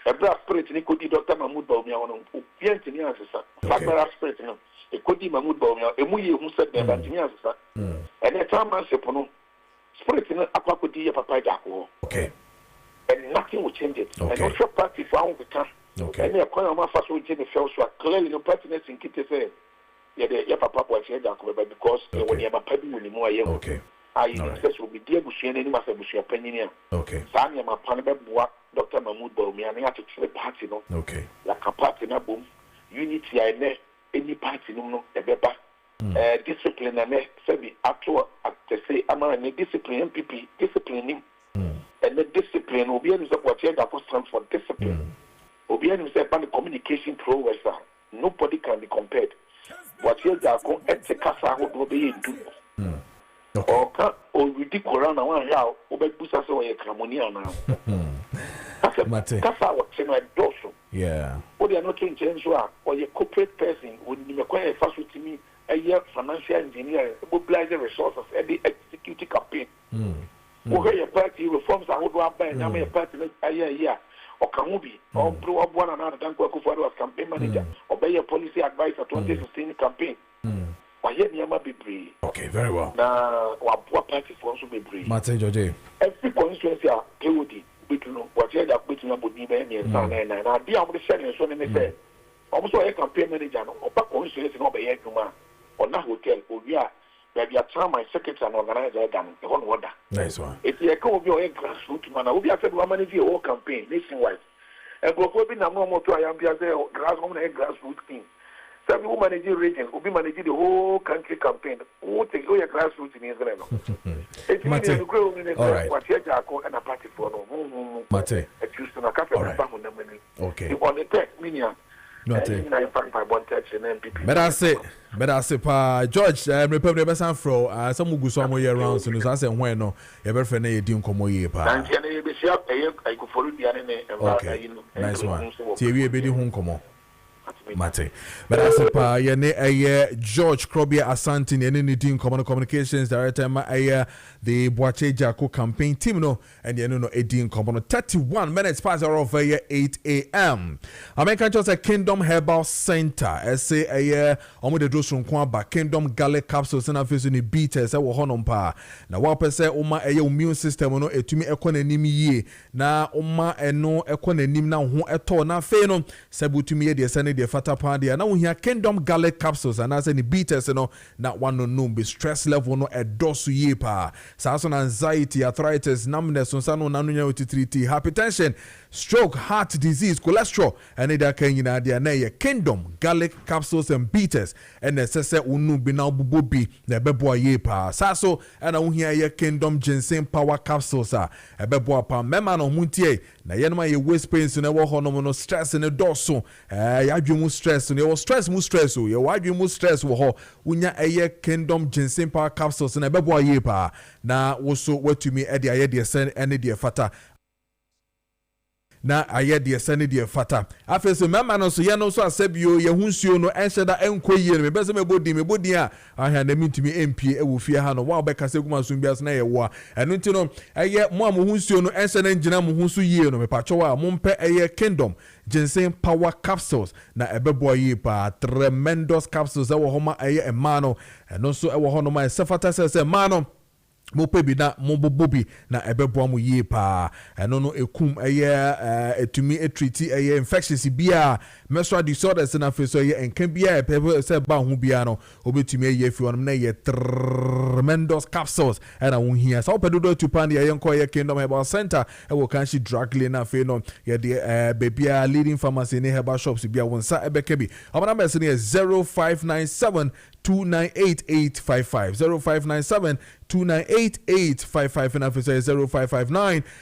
a brass spirit, Nikoti, Dr. Mahmoud Baumia, Fagbara spirit, Ekodi Mahmoud Baumia, Emuye who said that and the time I said, spirit in Aquakodi, Papa Dako. Okay. And nothing will change it. Okay. And also party for all the time. Okay. And the Aqua Mafas will change the fellow, so clearly no partners in Kitty say, yeah, Papa was here because when you have a penny with more. Okay. I says will be dear Bushian and Masabushi opinion. Okay. Sanya Mapanaba, Dr. Mahmoud Baumia, and I had to tell the party, no. Okay. Like a party, no boom. Unity, I know. Any party no the better discipline and say actual to say I'm a discipline MPP disciplining and the discipline will be able to support that stand for discipline will be able to say the communication prowess nobody can be compared what here they are going to casa will be do or ridiculous na one how obebusa so ye kramonia na Mate. Casa what say no doso. Yeah. What they are not in change or a corporate person would be required first with me a year financial engineer, mobilize the resources and the executive campaign. Okay, your party reforms are what by and I'm a party a year or Kamubi or blow up one another than Kwaku as campaign manager or by your policy advisor 2016 campaign. Okay, very well. Now, what party for also be brief. Martin George. Every constituency are KPD. between what you have between body and and I be able to send you so many say almost a campaign manager or back on serious no be or na hotel or yeah maybe a time my secretary and organizer than the one order. Nice one. It's a co of your grassroots man. We have said one manage your whole campaign nationwide. And go for being a more to I am be as a grassroots team. Some who manage the region will be managing the whole country campaign. Who take your grassroots in Israel? It's really a grow in what you are and a party for no. Mate. A Houston, a cafe okay. On the tech, meaning. But I say, pa George, Republic Besan Fro, some who go somewhere year round, so I say, when no, your friend, you didn't come away, pa. Okay, nice one. TV, baby, home come on. Mate. But I say, pa, ye George Krobia Asante, any team communications director, the Boache Jako campaign team, no, and you know, 18 common 31 minutes past our over 8 a.m. American just a Kingdom Herbal Center. I say a year on the dose from Kwamba Kingdom Garlic capsules and affairs in the beaters. I will honor pa. Now, what per se, Oma a immune system, no, to me, economy ye. Na Oma and no economy now, who at all now, Feno, Sabu to me, the Senate, the Fata Party, and now we have Kingdom Garlic capsules and as any beaters, you know, not one no be stress level, no a dose ye pa. Sason anxiety, arthritis, numbness, sano nanunya utitriti, hypertension, stroke, heart disease, cholesterol, and it can in idea Kingdom Garlic capsules and beaters, and the sese unu bina bububi na bebo ye pa. Saso and a Kingdom ginseng power capsules a bebo pa mema no muntie na yenma ye waist pains na wo hono no stress ne doso ya dwemu stress ne wo stress mu stress o ye wa dwemu stress wo ho unya eye Kingdom ginseng power capsules na bebo ye pa na wo so watumi e de aye de sen ene de fata na aye de sene de fata afese mema no so ye no so asebio ye hunsuo no enhyeda enkoyie no mebese mebodi a ahia na mintimi empie ewo fie ha no wa obeka seguma so bias na ye wo eno nti no eye mo am hunsuo no enhyeda ngina mo hunsu yie no mepacho a mo mpe eye Kingdom ginseng power capsules na ebebo yi pa tremendous capsules ewo homa eye emano eno so ewo hono ma sefata se mano mo pebi na mo bobobi na ebebo mo yi pa eno no ekum eye etumi treat eye infections bia menstrual disorders na fe so ye enkan bia e se ba hu bia no obetumi eye fi on na ye tremendous capsules and won here so pedodo to pan ye enko ye Kingdom Herbal Center e wo kan shi drug lane na fe no ye de bebia leading pharmacy ne herbal shops bia won sa ebeka bi amana be se ne 0597 298-855 0597-298-855 and after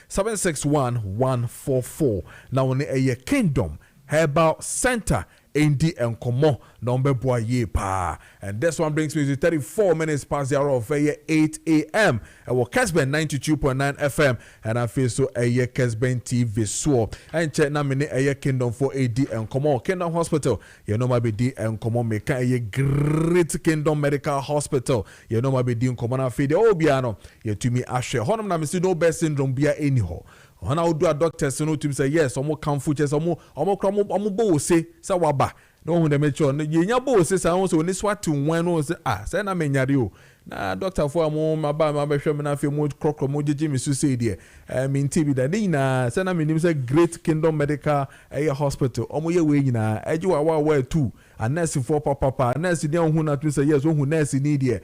0559-761-144. Now on a Kingdom Herbal Center Indi and Komo number boye pa. And this one brings me to 34 minutes past the hour of 8 a.m. I will Kessben 92.9 FM and I feel so a Kessben TV so and check na mini a Kingdom for AD and Komo Kingdom Hospital. You know my BD and Komo make a great Kingdom Medical Hospital. You know my BD and Komo na feed oh biano. You to me ashe. Honum na misi no best syndrome bia anyhow. When I would do a doctor, so no to say yes, or more comfort, or more bo say, Sawaba. No one make sure you bo says I also when this what to when was send a menyario. Na doctor for a moment, my bishop I feel more crock or more Jimmy say dear. I mean, TV that Dina, send a name is a great Kingdom Medical Hospital. Omoye way na, edu awa too. A nurse for papa, nurse down who not to say yes, who nurse need here.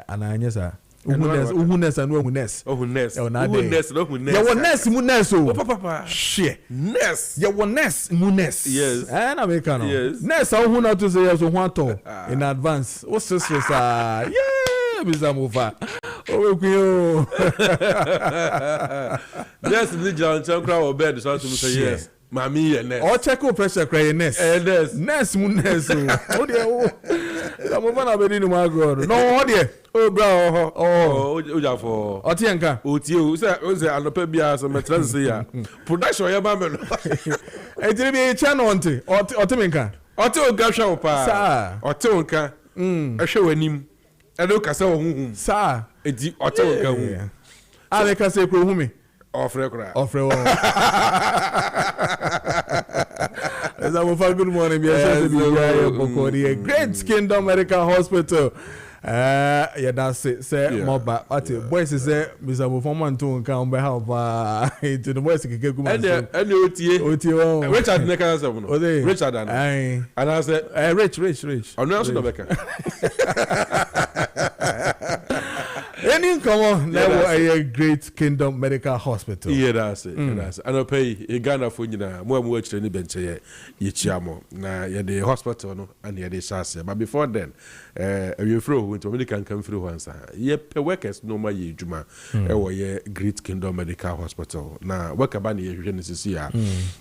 And I yes, sir. Uhuness and uhuness. Uhuness. Uhuness. Uhuness. Ya woness muness o. Papa. Shit. Ness. Ya woness muness. Yes. And Americano. Yes. Ness uhuna to say yes uhwanto in advance. O sister yeah, bizamuva. Oh we go. Yes, the John Chankra or bed so to say yes. Mami ness. O check up pressure cry ness. Ness. Ness muness o. O de o. Amova na be ni ma god. No o de. Oh bro, oh for Otienka. Otie, say anope bia so metra say ya. Production ya ba me no. E dire bi channel onte. Otimenka. Ote o ga hwa pa. Sa. Ote onka. Ehwe wanim. E do kasa wo huhum. Sa. Edi ote onka hu. Ale kasa e kro hu me. Ofre kra. Ofre wo. Good morning. Great Kingdom Medical Hospital. Yeah, that's it. Say more back. Boys say Mr. Performance to come by help to the boys can get good. And OTA Richard Neka say Richard and I said Rich. I'm not so Becca. Any come on, level a Great Kingdom Medical Hospital. Yeah, that's it. That's it. And I pay a Ghana for you now. More watch any bench here. Yichamo. Now, you're the hospital no, and you're the SAS. But before then, you through into American come through once. Ye pay workers no more ye Juma. Ye Great Kingdom Medical Hospital. Now, work about ye Genesis here.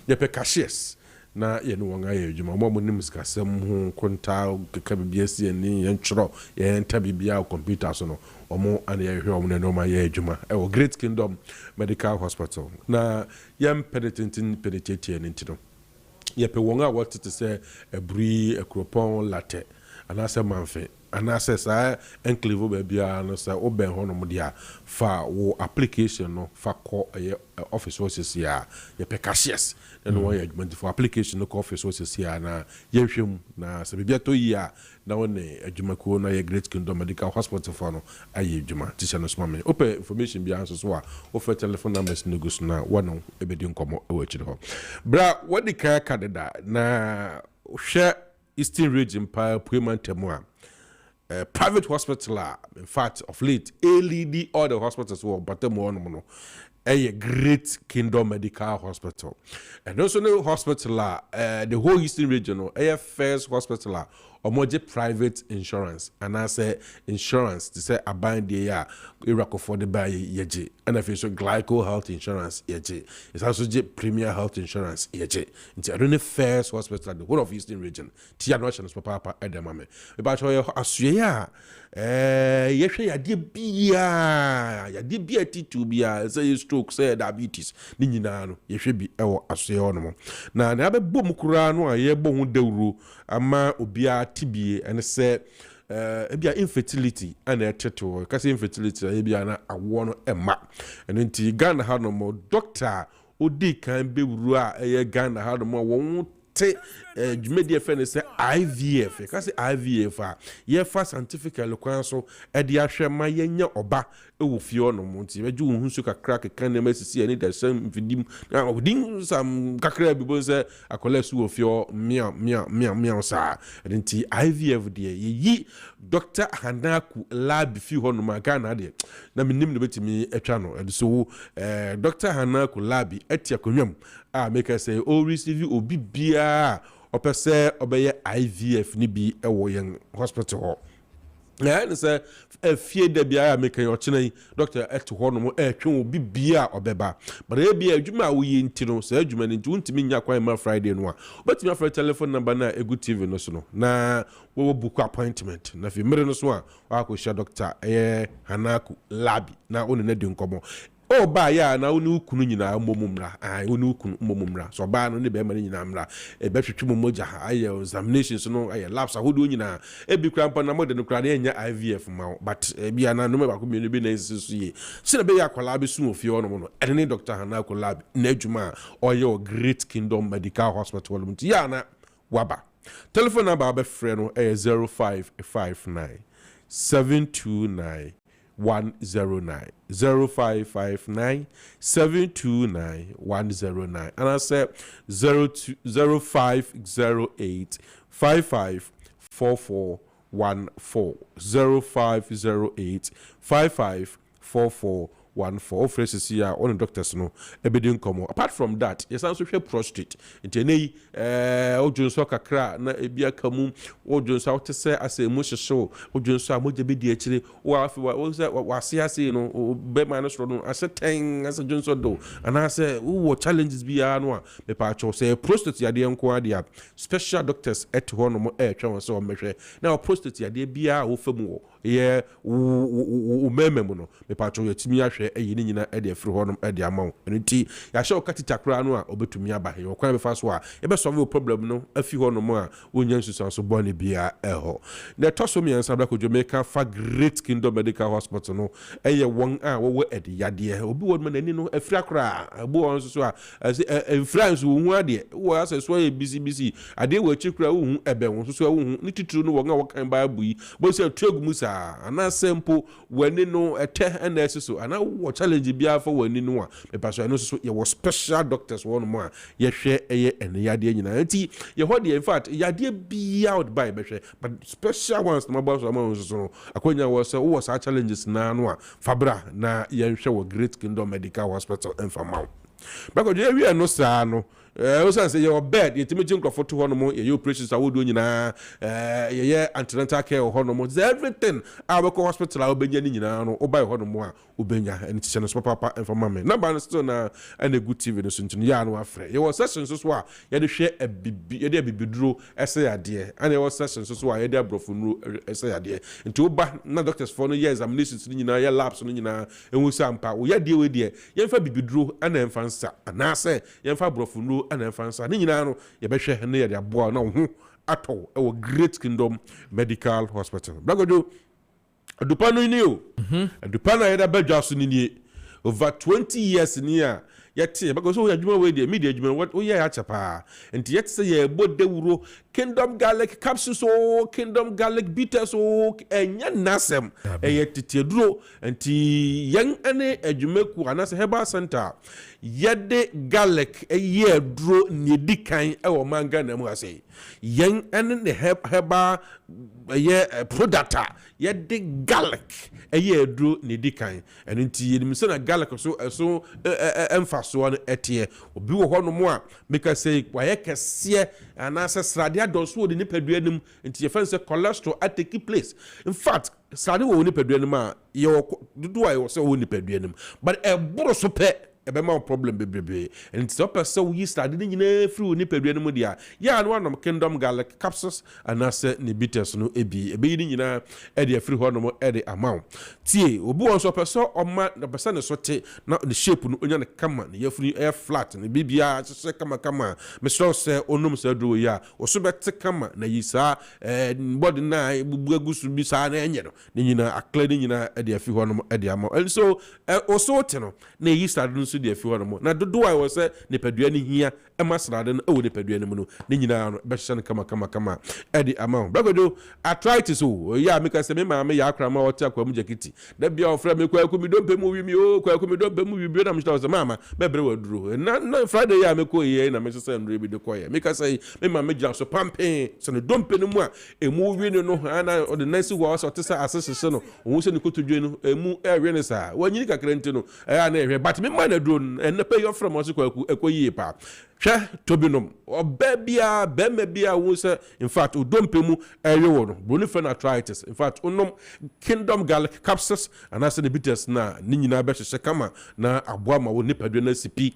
Ye pay cashiers. Na ye no wanga ye djuma mo nim sikasem ho konta ka bibiasi ani ye ntworo ye enta bibia computer so no omo an ye hwe omo no ma ye djuma e wo Great Kingdom Medical Hospital na yam pedetentin pedetete ani ntino ye pe wonga what to say ebri ekropon latte anase manfe anase sa enclave bia no sa oben ho no mo dia fa wo application no fa ko ye office office ya ye pe cashiers and one adjustment for application no office office here na ye hwem na se bibia to yi a na won adwumako na ye Great Kingdom Medical Hospital for no aye adwuma teacher no smame open information bia nso so a offer telephone numbers no go so na wono ebedi nkomo e wa chire ho bra what the car kadeda na hwe Eastern Region pa Puemantemu a private hospital in fact of late LED all the hospitals were Batemu no a Great Kingdom Medical Hospital. And also the hospital, the whole Eastern Region, a first hospital, or more private insurance. And I say insurance, to say a bind the year, Iraq for the buy yeji. And if it's a glyco health insurance, yeji. It's also premier health insurance, yeji. It's a really first hospital, the whole of Eastern Region. Tia Notion is papa Edamame. About your Australia. Yeshe ya di bia titu bia say stroke say diabetes ni nyina no yehwe bi ewo asoe ono na na be bom kura no a ye bo hu dawuro ama obia tibie ene say ebia infertility ana eteto ka say infertility ebia na awo no ema eno nti Ghana ha no mo doctor odi kan be wuru a eye Ghana ha no mo won te jumedi fene say IVF ka say IVF a ye fa scientifically kwan so e de ahwe ma ye nya oba e wo fie ono mo nti beju hu so kakra kan na masisi ani da sam vidim na odin sam kakra bi bo say akola su wo fie mia sa nti IVF de ye yi Dr. Hanaku lab fi ho no ma Ghana de na minim no betimi etwa no e so Dr. Hanaku lab etia konwam a make us say o receive obi bia opese obeye IVF ni bi ewo yen hospital ho na and say afie da bia make your chinai doctor eto ho no mo etwe obi bia obeba but e bia adwuma wo yi ntino say adwuma ni ntimi nya kwan ma Friday no a betimi afra telephone number na egu TV no so no na wo book appointment na fi mere no so a wa ko sha doctor Hanaku lab na oni na di nkomo o ba ya na onu ukunu nyina momumra onu ukunu momumra so ba no ne be ma nyina mra e be twetwe momoja aye examinations no aye labs ahodo nyina e bi krampa na modern kra na nya IVF ma but e bi ana no me ba ko mi no bi na nsisu ye se na be ya kwala be su ofie ono no e ne Dr. Hanaku lab na adwuma oye Great Kingdom Medical Hospital mti ya na waba telephone number be frɛ no 0559 729 109 0559 729 109 and I said 0508 554414 0508 554414 phrases here on doctors no ebedin komo apart from that yes also share prostate ntenei ojonso kakra na ebia kamu ojonso awtese ase emohyeso ojonso amoje bedi akire wa afi wa ase no be minus no ase ten ase jonso do and I say wo challenges bia no a me pa cho say prostate yade nko ade special doctors at ho no mo twa so mehwe na prostate yade bia wo famu ye wo mememu no me pa cho yatimi ahwe eyi ni nyina e de afri honum e de amaw enti ya hye okatita kra no a obetumi aba he okwan be fa so a e be solve problem no afi honum a wonya nsusan so bone bia eho na toso mi ansa bra Kojo Meka fa Great Kingdom Medical Hospital no eye won a wo ede yade obi won manani no afri akra abu won so a France wo hu ade wo asa so ye busy ade wo akikra wo hu ebe won so wo hu ni tituru no won a wo kan ba bu yi bo se tuagu musa bia ana sempo wani no ete na eso ana wo challenge bia for wani no a me paso eno so ye was special doctors one mo a ye hwe eye ene yade nyina nti ye ho de in fact yade bia out by be hwe but special ones no about so akonya was was challenges na no a fabra na ye hwe wo Great Kingdom Medical Hospital in Famau because we are no sa no o san say your bed yetimi jinkrofo to hono mo ye operations awodo nyina ye antenatal care hono mo everything abeko hospital a obenya ni nyina no obai hono mo a obenya en tise no papa informa me na ban still na and a good TV no suntu ya no afre ye was sessions so a ye de hwe abibi ye de abibiduro ese ade and ye was sessions so a ye de abrofo nu ese ade nti oba na doctors for no ye examinations ni nyina ye labs no nyina enwu sampa wo ye de we de ye fa bibiduro ana emfansa ana se ye fa abrofo nu ana emfansa ni nyina no ye behwe ne ye de aboa na ho ato e wo Great Kingdom Medical Hospital blagodo adupano ni o adupano ye da badwa so ni over 20 years ni a yete because we adwuma we dey media adwuma what we ya chapa enti yete say ye bodewuro Kingdom Garlic capsules o Kingdom Garlic bitters o enya nasem yete duro enti yen ene adwumaku anase herbal center yede garlic ye duro ne dikan e wo manga na mu ase yen ene ne herbal ye product yede garlic ye duro ne dikan enti yenim se na garlic so emfaso no etie obi wo ho no mo a make say waye kese anase srade adonso de nipadua nim enti ye fanse cholesterol at take place in fact srade wo nipadua nim a ye dudu a ye wo se wo nipadua nim but e boro so pe ebe ma problem bebrebe and so person we started ni nyina free ni pedua no mu dia ya no anom Kingdom Garlic capsules anase ne bitters no ebe ni nyina e de free ho no e de amount tie obi won so person oma na person ne so te na the shape no onya ne kama ne yafuri air flat ne bibia se kama me so se onum se do ya o so bete kama na yisa body na bubu agusu bi sa na enye no ne nyina akla ni nyina e de free ho no e de amount and so o so te no na yi started de afi ho no na dodo a wo se ne padua ni hia e masrade no e wo ne padua ni mu no ne nyina no be hye kama e di amount bagodo arthritis o ya me ka se me ma me ya akra ma wo te akwa mu jakiti da bia ofra me kwa mi dompe mu wi mi o kwa mi dompe mu wi bi na me se mama me bre waduro na Friday ya me ko ye na me se ndre bi de ko ye me ka se me ma me gira so pampen se no dompe no mu a emu wi no ana o de nice wo so te sa asese no wo se ne kotodwe no emu e wi ne sa wa nyini kakra nti no na ehwe but me ma na drone and pay your from us ekoyi pa hwe tobinom obabia bemabia wo se in fact odompemu eyewo no bonifen arthritis in fact onom Kingdom Garlic capsules anase the bitters na ni nyina be hye kama na aboa ma wo nipadwe na sipi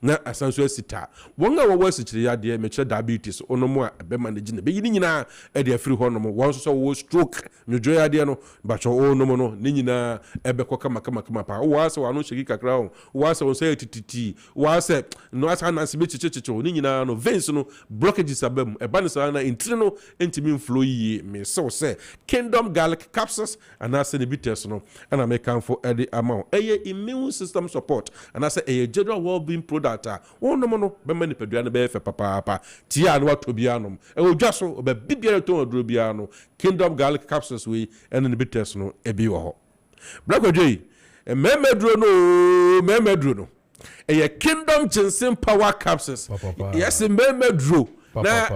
na asanso asita wonga wo wasichire ya de meche diabetes onomo a be manage na be yini nyina e de afiri ho nomo won so wo stroke nyojo ya de no ba cho onomo no ni nyina e be ko kama pa wo ase wa no shiki kakra wo ase won say tititi wo ase no ase na se be chichichicho ni nyina no veins no blockages abam e ba ne sa na intri no entimi flow yi me so say Kingdom Garlic capsules anase ne bitters no ana me kan for e de amount eye immune system support anase eye general well-being product no mo be mani pedua no be fe papa tia no watobia no e odwa so be bibia to odro bia no Kingdom Garlic capsules we and the bitters no e bi wo ho blagodwe memedro no e Kingdom Ginseng Power capsules yes memedro na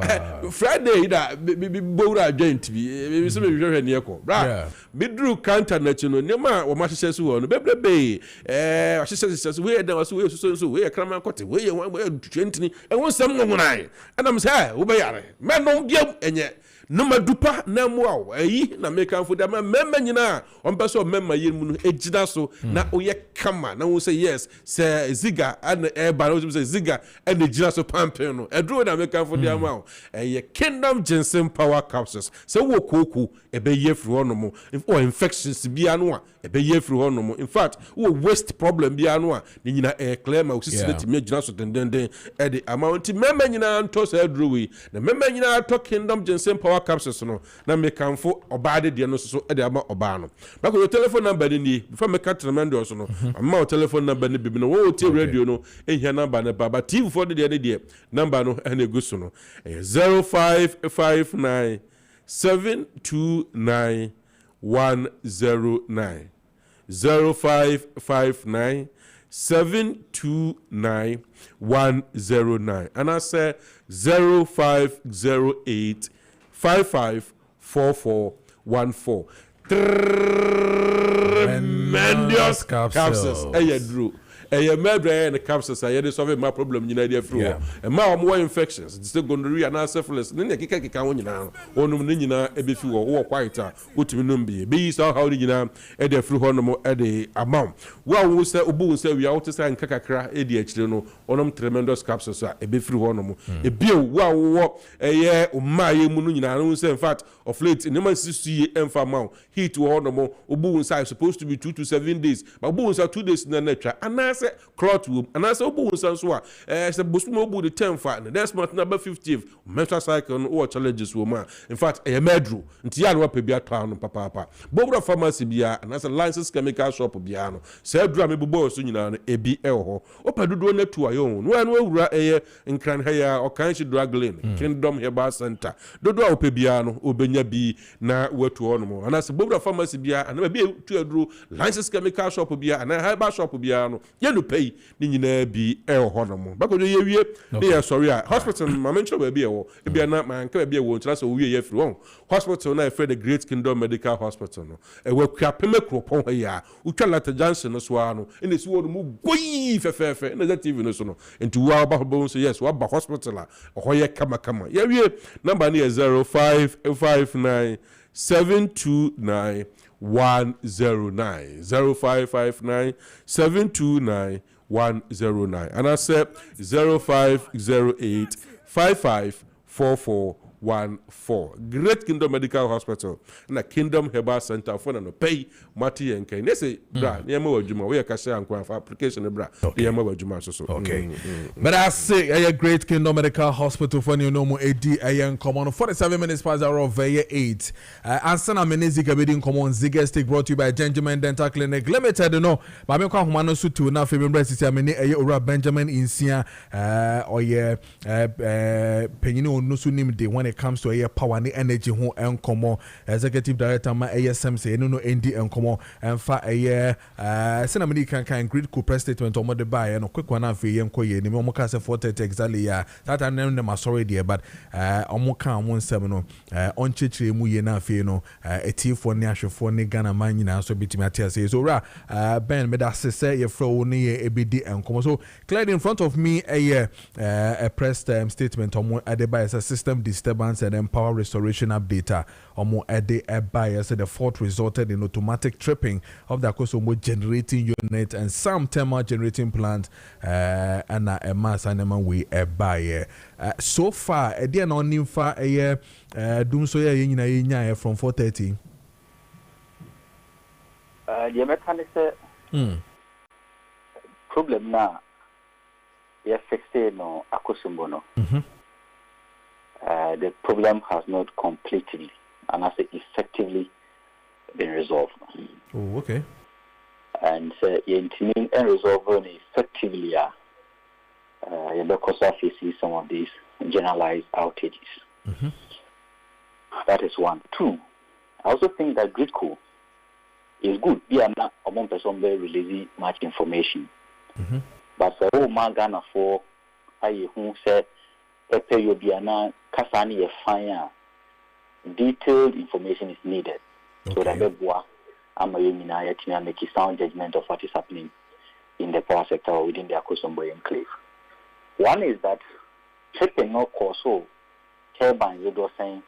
Friday da bowra agent bi so me hwehwe ne yeko bra bidru counter na chi no nema wo ma hyehyɛ so ho no bebrebe hyehyɛ so we da so we so we krama kote we 20 ni e won sam ngonai anam say wo be yare me no biam enye numa dupa na muawo ayi na meka mfo da memma nyina on peso memma yemu no ejida so na oye kama na wo say yes say ziga and ba no say ziga and ejida so pampen no edro na meka mfo da ma eye Kingdom Ginseng Power capsules say wo koku e be ye fru hono mo or infections bia no a e be ye fru hono mo in fact wo waste problem bia no a ni nyina e clear ma usisi na timi ejida so dendenden e the amount memma nyina nto say edro we na memma nyina to Kingdom Ginseng Power capsules no na me kanfo obaade de no so e de ama oba no ba ko telephone number ni before me cut tremendo so no amma o telephone number ni bibi no wo te radio no ehia number na baba TV for de number no e na guso no 0559 729 109 0559 729 109 and I say 0508 554414 tremendous capsules Drew member and capsules I had solve my problem in idea through and more infections it's still gonorrhea and syphilis then kika won nyina onum ni nyina e be fi wo quite wotumi no be so how nyina e dey through hono e dey amount wo say obu say we out say nkakakra e dey akire no onum tremendous capsules e be through hono e bi wo ye umaye mu no nyina no say in fact of late in man sisu emfa amount heat wo hono obu say supposed to be 2 to 7 days but obu say 2 days na natwa and say clot womb and I say obu so say bosumo obu the 10 fa and next month number 50th menstrual cycle no challenges woman in fact e medru nti ya no pa bia to anu papa bobra pharmacy bia and say license chemical shop bia no say adura me bobo so nyina no ebi e ho opadodo na tu ayo no anu awura eye nkran ha ya okanshi drug lane Kingdom Herbal Center dodo a opa bia no obenya bi na watu ho no and say bobra pharmacy bia and bia tu aduru license chemical shop bia and herbal shop bia no ye no pay ni nyina bi e ho no mo bakodo ye wie dey sorry hospital mamencho ba bi e wo e bia na man ka ba bi e wo ntira so wie ye free hospital na e the Great Kingdom Medical Hospital no e wa kwapeme kropon ha ya utwa Lata Junction no so ano e ne si wo mu goyi fefefe na that TV no so no enti wa ba bo so yes wa ba hospital a ho ye kama ye wie number ni 0559 729 109 0559 729 109 and I said 0508 554414 Great Kingdom Medical Hospital na Kingdom Herbal Center for no pay mati enken they say bra na ma wadwuma we ka say anko for application bra na ma wadwuma so okay but I say a Great Kingdom Medical Hospital for you know mo edi ayen common 47 minutes past hour of 8 ansana menezi kabedi common Zigestic brought to you by Benjamin Dental Clinic Limited no ba me kwa homa no so tu na fe member sisi amene eye ora Benjamin Insia oye penyini onu so nim de when it comes to a power and energy ho enkomo executive director ma ASM say no ND enkomo emfa sena mani kan grid co press statement omo de buy no quick one afi yenko ye ni mo ka say 430 exactly ya that and them sorry there but omo kan omo nsem no on chechire mu ye na afi no etifo ne ahwefo ne Ghana man nyina so bitimi atia say so ra Ben me da say ye fro ne ye ebidi enkomo so clearly in front of me a press statement omo adeba as a system disturbance and then power restoration update omo ede bias the fault resulted in automatic tripping of the Kosomo generating unit and some thermal generating plant and a mass animal we buy so far ede na onim fa dum so ye nyina from 4:30 the mechanic problem na ye fixed no akosumbo no the problem has not completely and I say effectively been resolved. Oh, okay. And and resolving effectively because I see some of these generalized outages. That is one. Two, I also think that GridCo is good. We are not among person very releasing much information. But for all Ghana for I who said Yobiana Kasani fire detailed information is needed. So that make a sound judgment of what is happening in the power sector or within the Akosombo enclave. One is that tripping no also turbines you do saying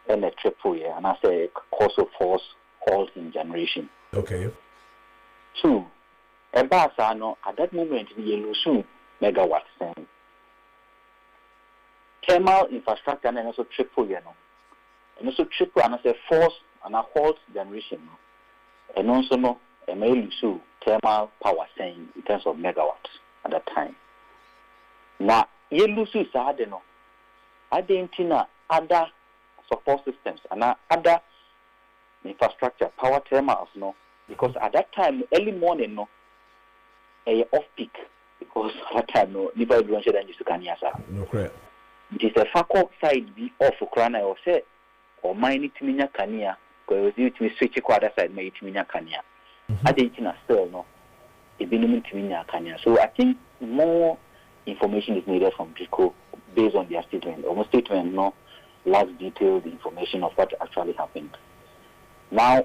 and a triple year and I say causal force halt in generation. Okay. Two, at that moment we lose megawatts saying thermal infrastructure and also triple, and also triple and I say force and a halt generation, and also no a may lose thermal power saying in terms of megawatts at that time. Now you lose no identina other support systems and other infrastructure power thermals no because at that time early morning no a off peak because at that time no never everyone should use the no correct. It is a faculty side be off Ukraine or say or mine it minya kania because you to switch to other side may it mean kanya. I think in a still no, it be mean to mean kanya. So I think more information is needed from Gridco based on their statement. Almost statement no lacks detailed information of what actually happened. Now,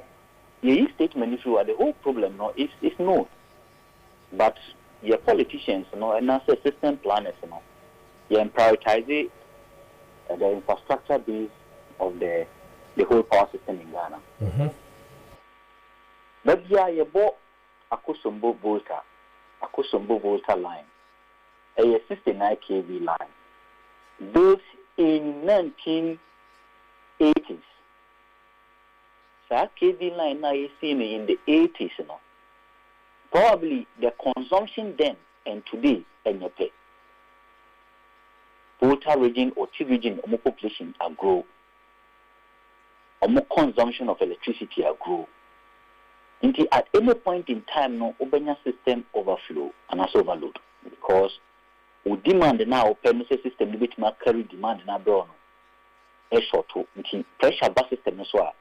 the statement is the whole problem no is known, but your politicians no and as system planners no, you prioritize the infrastructure base of the whole power system in Ghana. But yeah, you bought a Kosombo Volta line, a 69 kV line, built in 1980s. That kV line now is seen in the 80s, you know. Probably the consumption then and today, and you pay. Volta region or T region, more population are grow. Or more consumption of electricity are grow. Until at any point in time, no Obenya system overflow and also overload. Because we demand now open system which might carry demand now brown. A short to pressure bus system as well.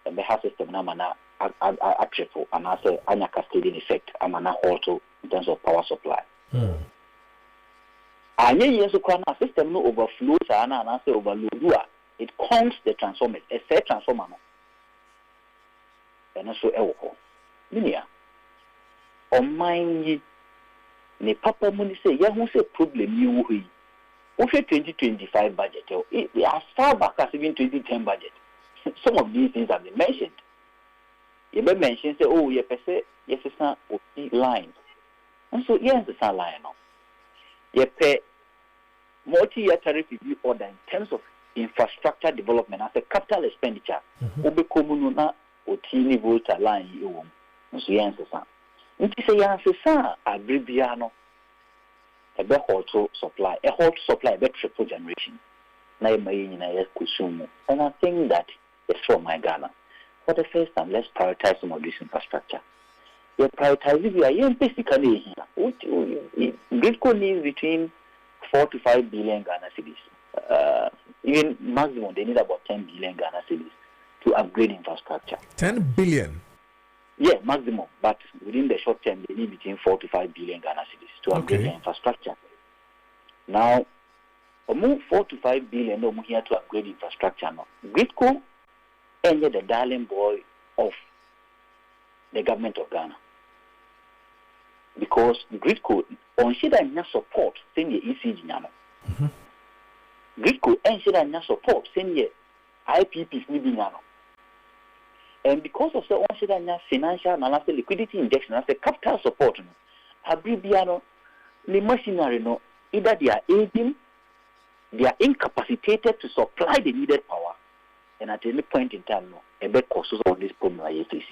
And the house system now mana a triple and also a cascading effect and mana also in terms of power supply. And yes, a system no overflows and also overload. It comes the transformer, a set transformer. And also alcohol. Linear. On mine, ne papa money say, yeah, who say problem you will. Okay, 2025 budget, they are far back as even 2010 budget. Some of these things have been mentioned. You may mention, say, oh, yes, it's a line. And so, yes, it's a line. You pay multi-year tariff review order in terms of infrastructure development as a capital expenditure. Otini Volta line you so yes sir. It is a yes agribiano a be hot supply be triple generation. Na may consume. And I think that it's from my Ghana. For the first time, let's prioritize some of this infrastructure. You prioritize if you are basically here. Gridco needs between 4 to 5 billion Ghana cedis. Even maximum they need about 10 billion Ghana cedis to upgrade infrastructure. 10 billion? Yeah, maximum. But within the short term, they need between 4 to 5 billion Ghana cedis to upgrade the infrastructure. Now, move 4 to 5 billion no here to upgrade infrastructure now. Gridco ended the darling boy of the government of Ghana. Because Gridco on shida support send the ECG now. Gridco and shida support send the IPPs nibi now. And because of the on financial and liquidity injection as a capital support, Abribiano, the machinery no, either they are aging, they are incapacitated to supply the needed power, and at any point in time, no, a bit causes all this problem like you see.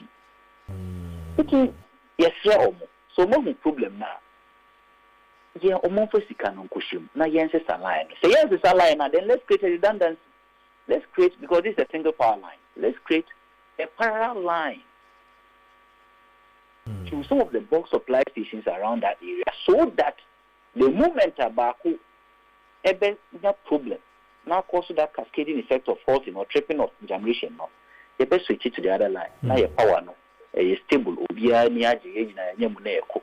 Okay, yes, so more problem now. Yeah, almost for Sikano Kushim. Now, yes, it's a line. Say yes, it's a line, and then let's create a redundancy. Let's create, because this is a single power line, let's create a parallel line to some of the bulk supply stations around that area so that the movement about no problem now causes that cascading effect of halting or tripping of generation. No, you better switch it to the other line. Now your power no is stable. Obia ni aje na nyamuneko.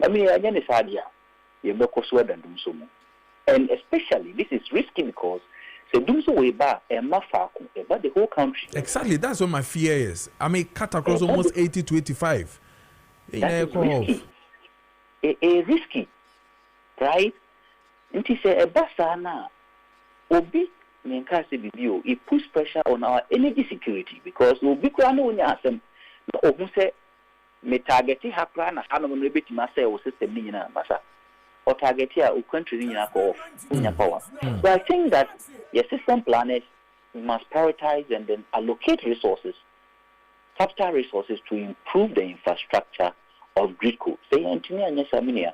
I mean, again, it's hard here. You better sweat and do so more. And especially this is risky because so do so way back and about the whole country. Exactly, that's what my fear is. I mean, cut across almost 80 to 85. That is risky. Risky, right? It is a basana. Obi menkase bibio. It puts pressure on our energy security because obi kwano unya asem. Obi say me targeti hakra na hano mo rebeti masa o system ni na masa. Or target here, or country in your power. So I think that your system planners must prioritize and then allocate resources, capital resources to improve the infrastructure of Gridco. Say, Anthony and Yesaminia,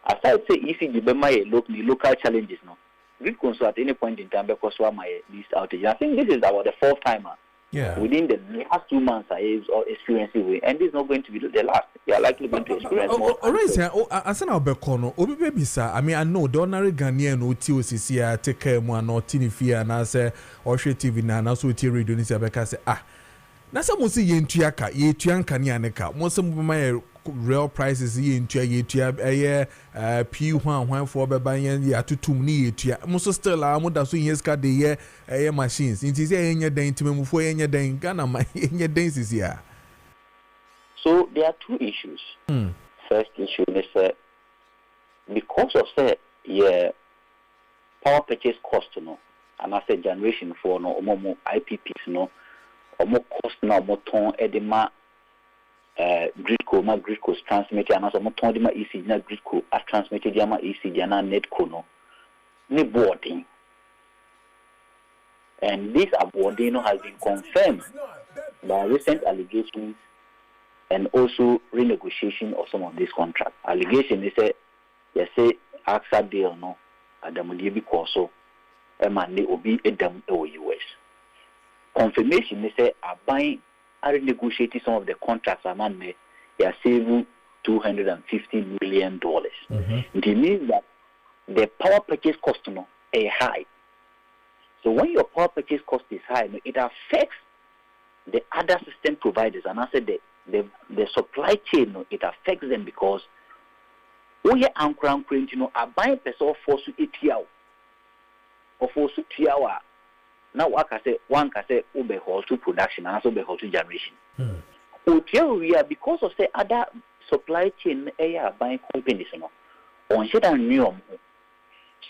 as I say, ECG be local challenges now. Gridco so at any point in time because my this outage. I think this is about the fourth timer. Yeah. Within the last 2 months, I is experiencing, and this is not going to be the last. You are likely going to experience more. Alright, sir. I said I'll be corner. Obi baby, sir. I mean, I know the ordinary Ghanaian OTOCC take care more not tinifia and I say or TV now, and also TV radio. Say, Na some say yentua ka yetua nkania ne ka mo some my real prices yentua p hwan for beba yen ya tutum ni yetua mo so still mo da so yes ka de ye machines nti say yenye den timemufo yenye den Ghana ma yenye den sisia. So there are two issues. First issue is because of power purchase cost and as a generation for omo IPPs omo cost na omo ton edema gridco's transmitted and as omo ton edema ECG na gridco as transmitted yama ECG na netco ni boarding, and this boarding has been confirmed by recent allegations and also renegotiation of some of these contracts. Allegation is say AXA deal Adamulie because so Emane Obi Edam US. Confirmation is buying are renegotiating some of the contracts among they are saving $250 million. It means that the power purchase cost is high. So when your power purchase cost is high, it affects the other system providers, and I said the supply chain, it affects them because we are anchoring, are buying person for so 80 hours or for so 3 hours. Now one can say ube hold to production and also be hold to generation. We are because of the other supply chain buying companies on shit and new.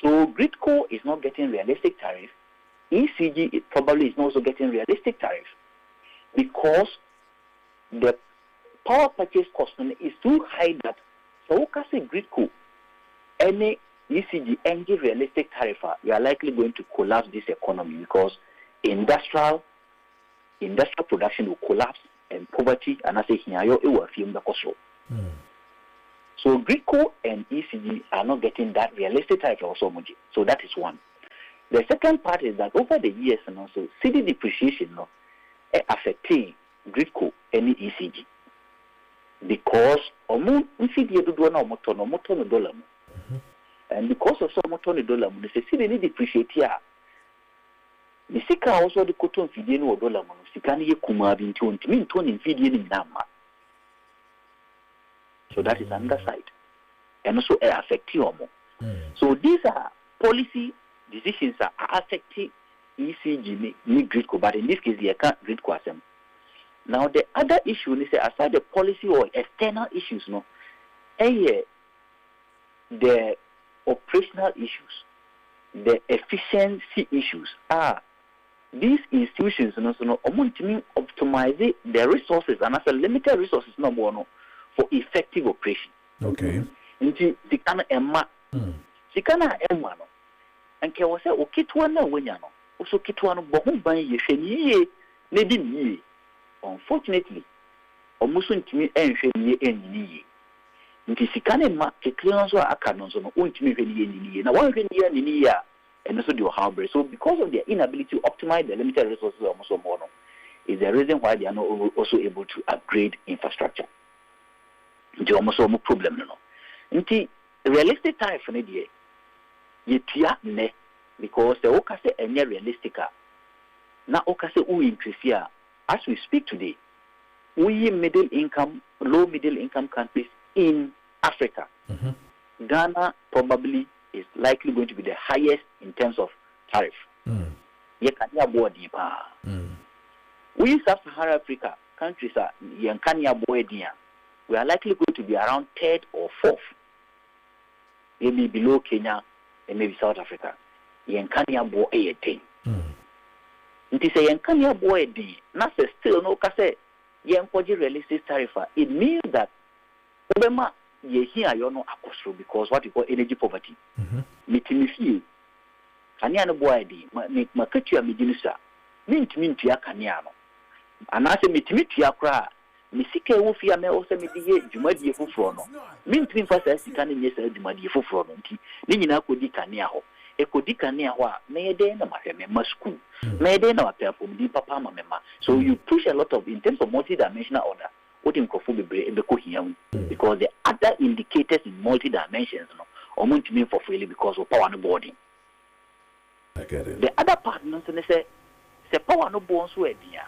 So Gridco is not getting realistic tariff. ECG probably is not also getting realistic tariff because the power purchase cost is too high that so say Gridco any ECG any realistic tariff, you are likely going to collapse this economy because industrial production will collapse and poverty and I say here it will film the cost. So Gridco and ECG are not getting that realistic tariff also much. So that is one. The second part is that over the years and also city depreciation affecting Gridco any ECG because and because of some $20, they say city depreciate here. The sika also the cotton feeding or dollar sikani kuma bin tone in feeding in Nama. So that is another side. And also affect you more. So these are policy decisions are affecting ECG ni Gridco, but in this case they can't Gridco them. Now the other issue is aside the policy or external issues, the operational issues, the efficiency issues are these institutions optimize the resources and as a limited resources no more for effective operation. Okay. Into the kind of Emma and can was say okay to one no also kitwana bohum ban ye maybe me. Unfortunately, almost intimi enhwe nti sikane ma clearance wa akanon so no ontimi hwe ni na wan hwe ni ya and also the harbor. So because of their inability to optimize the limited resources almost more is the reason why they are not also able to upgrade infrastructure. Nti almost more problem no. Nti realistic tariff ne die yetua ne because the okase enye realistic na okase u increase as we speak today, we low middle income countries in Africa, Ghana probably is likely going to be the highest in terms of tariff. We Sub-Saharan Africa countries are we are likely going to be around third or fourth, maybe below Kenya and maybe South Africa. It is a Yankania boy D. Nasa still no case Yankoji realistic tariff. It means that Obama ye here you know akosro because what you call energy poverty. Mitimifi Kanyana boy D. Makatua midinisa. Mint ya Kanyano. And I say mitimitia cra. Misike wofia me also mediye jumadi fufrono. Mint first as can yes jumadi fufrono. Nina kodi Kanya ho. Ekodika near what made in a school, made in our perform deep papa mama. So you push a lot of in terms of multi-dimensional order, what in because the other indicators in multi-dimensions or to mean for freely because of power no boarding. I get it. The other part say power no bones were dear.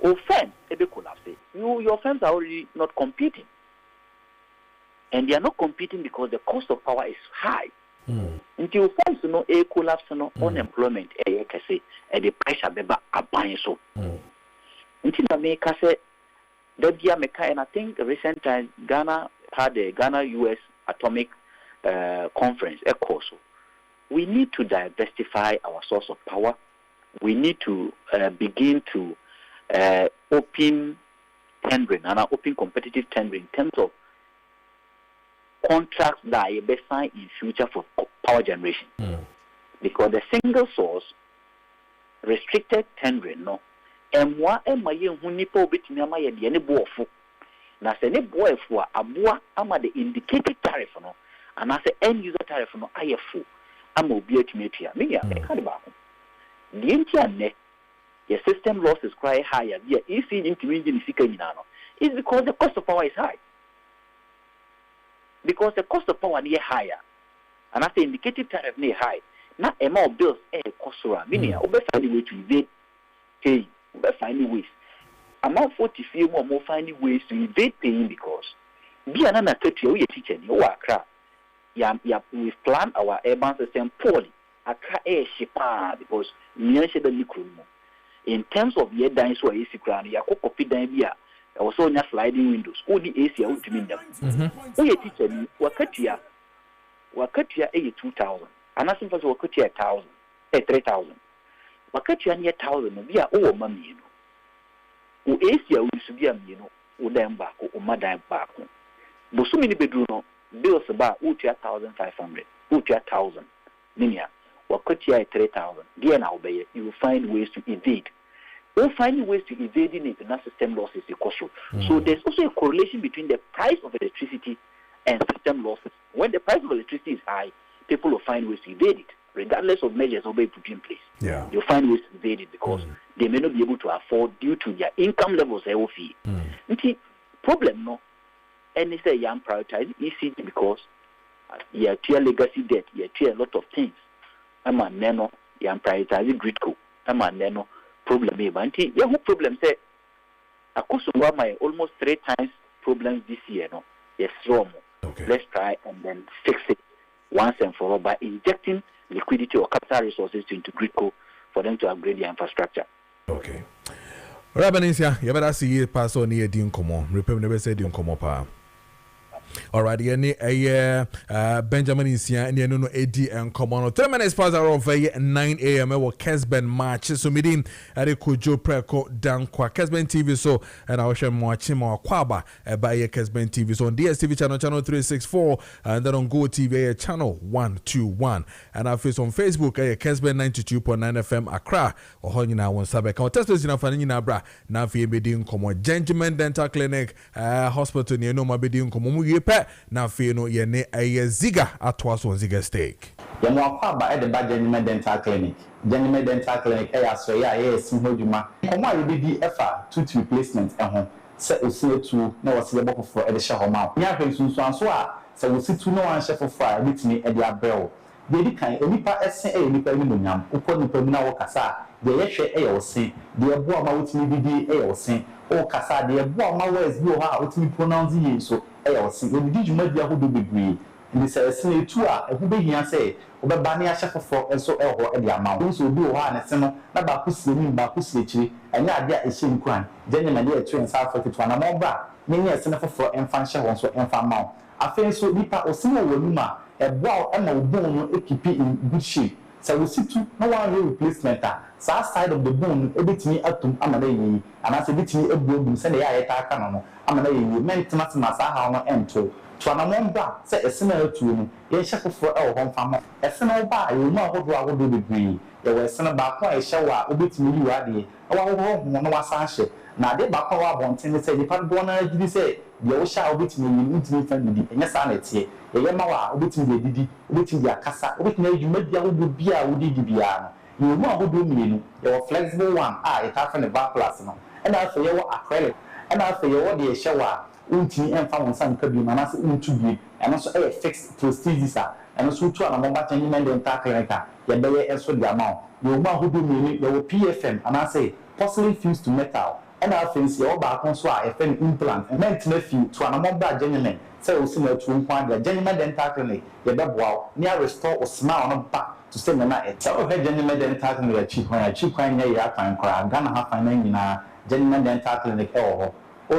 Firms ebe collapse. Your firms are already not competing. And they are not competing because the cost of power is high. Until firms collapse unemployment the pressure beba abanye so. Until I make say and I think recent time Ghana had the Ghana US Atomic Conference ECOSO. We need to diversify our source of power. We need to begin to open tendering and open competitive tendering in terms of contracts that are best signed in future for power generation. Because the single source restricted tendering and what am I who nipo between ama ye de ne boofo na se ne boofo aboa ama the indicated tariff and as end user tariff ayefo ama obi atumi atua me ya e kan ba ko the entire ne your system loss is quite higher yeah if you intimi ni sika nyina no is because the cost of power is high. Because the cost of power is higher and as the indicated tariff is high na amount of bills cost meaning obe find a way to evade pay. We're finding ways. Among 40 few more finding ways to evade paying because be another country we teacher you Accra. We've planned our urban system poorly. Accra is cheaper because in terms of the dines or AC crown, you copy them here. Also not sliding windows. All the AC out to mean them. We teacher Wakatia 2,000. And as simple as Wakatia 1,000, 3,000. Wakatia near 1,000 be our money, you know. Asia will be a them back or madam back. But so many bedroom bills about 1,500, 1,000. Minia, Wakatia 3,000. Dear now, you will find ways to evade. We'll find ways to evade in it, and that system losses the cost. So there's also a correlation between the price of electricity and system losses. When the price of electricity is high, people will find ways to evade it. Regardless of measures will be put in place. You'll find ways to evade it because they may not be able to afford due to their income levels. The problem, no, and they say young prioritize ECG because you have legacy debt, you have a lot of things. I'm a nano, you prioritize gridco. I'm a nano problem. Your problem say, I could my almost 3 times problems this year. No, yes, wrong. Let's try and then fix it once and for all by injecting liquidity or capital resources into gridco for them to upgrade their infrastructure. Okay. Rabaninsia, you better see pass on here din komo. Repem never said din komo pa. Alright, Benjamin Insia and no AD and Common 10 minutes past around 9 a.m. Our Kessben match. So meeting at the Kojo Preko Dankwah Kessben TV. So and I will share watching more Kwaba by Kessben TV. So on DSTV channel 364 and then on Go TV channel 121. And I face on Facebook Kessben 92.9 FM Accra or Honina one Sabek. Our test is in a Fanina Bra. Now for being Common Gentleman Dental Clinic Hospital near no Mabedin Common. Now, fear no, ye ne a ziga at was on ziga steak. You know, at the bad Gentleman Dental Clinic. Gentleman Dental Clinic, so yes, Simhoduma. And why you did the effort tooth replacement at home? Set the CO2, no was the book for the show mouth. Yakin soon so we sit to no one chef of fire with me at their bell. They decline any part as say any permanent, upon the permanent cassa. The yeshe a or say, the above my with me be a or say, oh cassa, the above my words you are with me pronouncing so. When did you make the who do degree? And this is a tour, who be here say, over Bania Sheffer for and so or the amount. Those will be one and summer, not about pussy, and not there is shame crime. Gentlemen, dear train South Africa to an amount. Many a senator for and function one so and farm mount. I feel so deeper or similar Luma, a wow and a bone equipment in good shape. So we see to no one replacement. South side of the bone, a bit me up to Amadei, and as a bit me a boom, send the eye attack on Amadei, meant to Massa and to an amount bar, say a similar to him, a shepherd for our home farmer. A similar bar, you know what I would do degree. There was some about quite a shower, a bit me you are the our home, no one sash. Now they back our wanting to say the part bonner, did say, the old shall bit me, you need to be friendly, and yes, I say, a Yamawa, bit me, did it, your cassa, which made you make the old beer, would be biana. You know who do mean your flexible one, it happened a bar plasma, and I for your acrylic, and I for your dear shower, unti and found some cabin, and also into be, and also a fixed prosthesis, and also to a moment and you made the tackler, your day and so the amount. You know who do mean your PFM, and I say, possibly fused to metal, and I think your back on so a fen implant and meant nephew to an amount that genuine. So similar to one the genuine dental clinic, the wow, near restore or smile on back to send a night. So her genuine dental clinic cheap when I cheap when you are fine crab, gonna have an in a genuine dental clinic or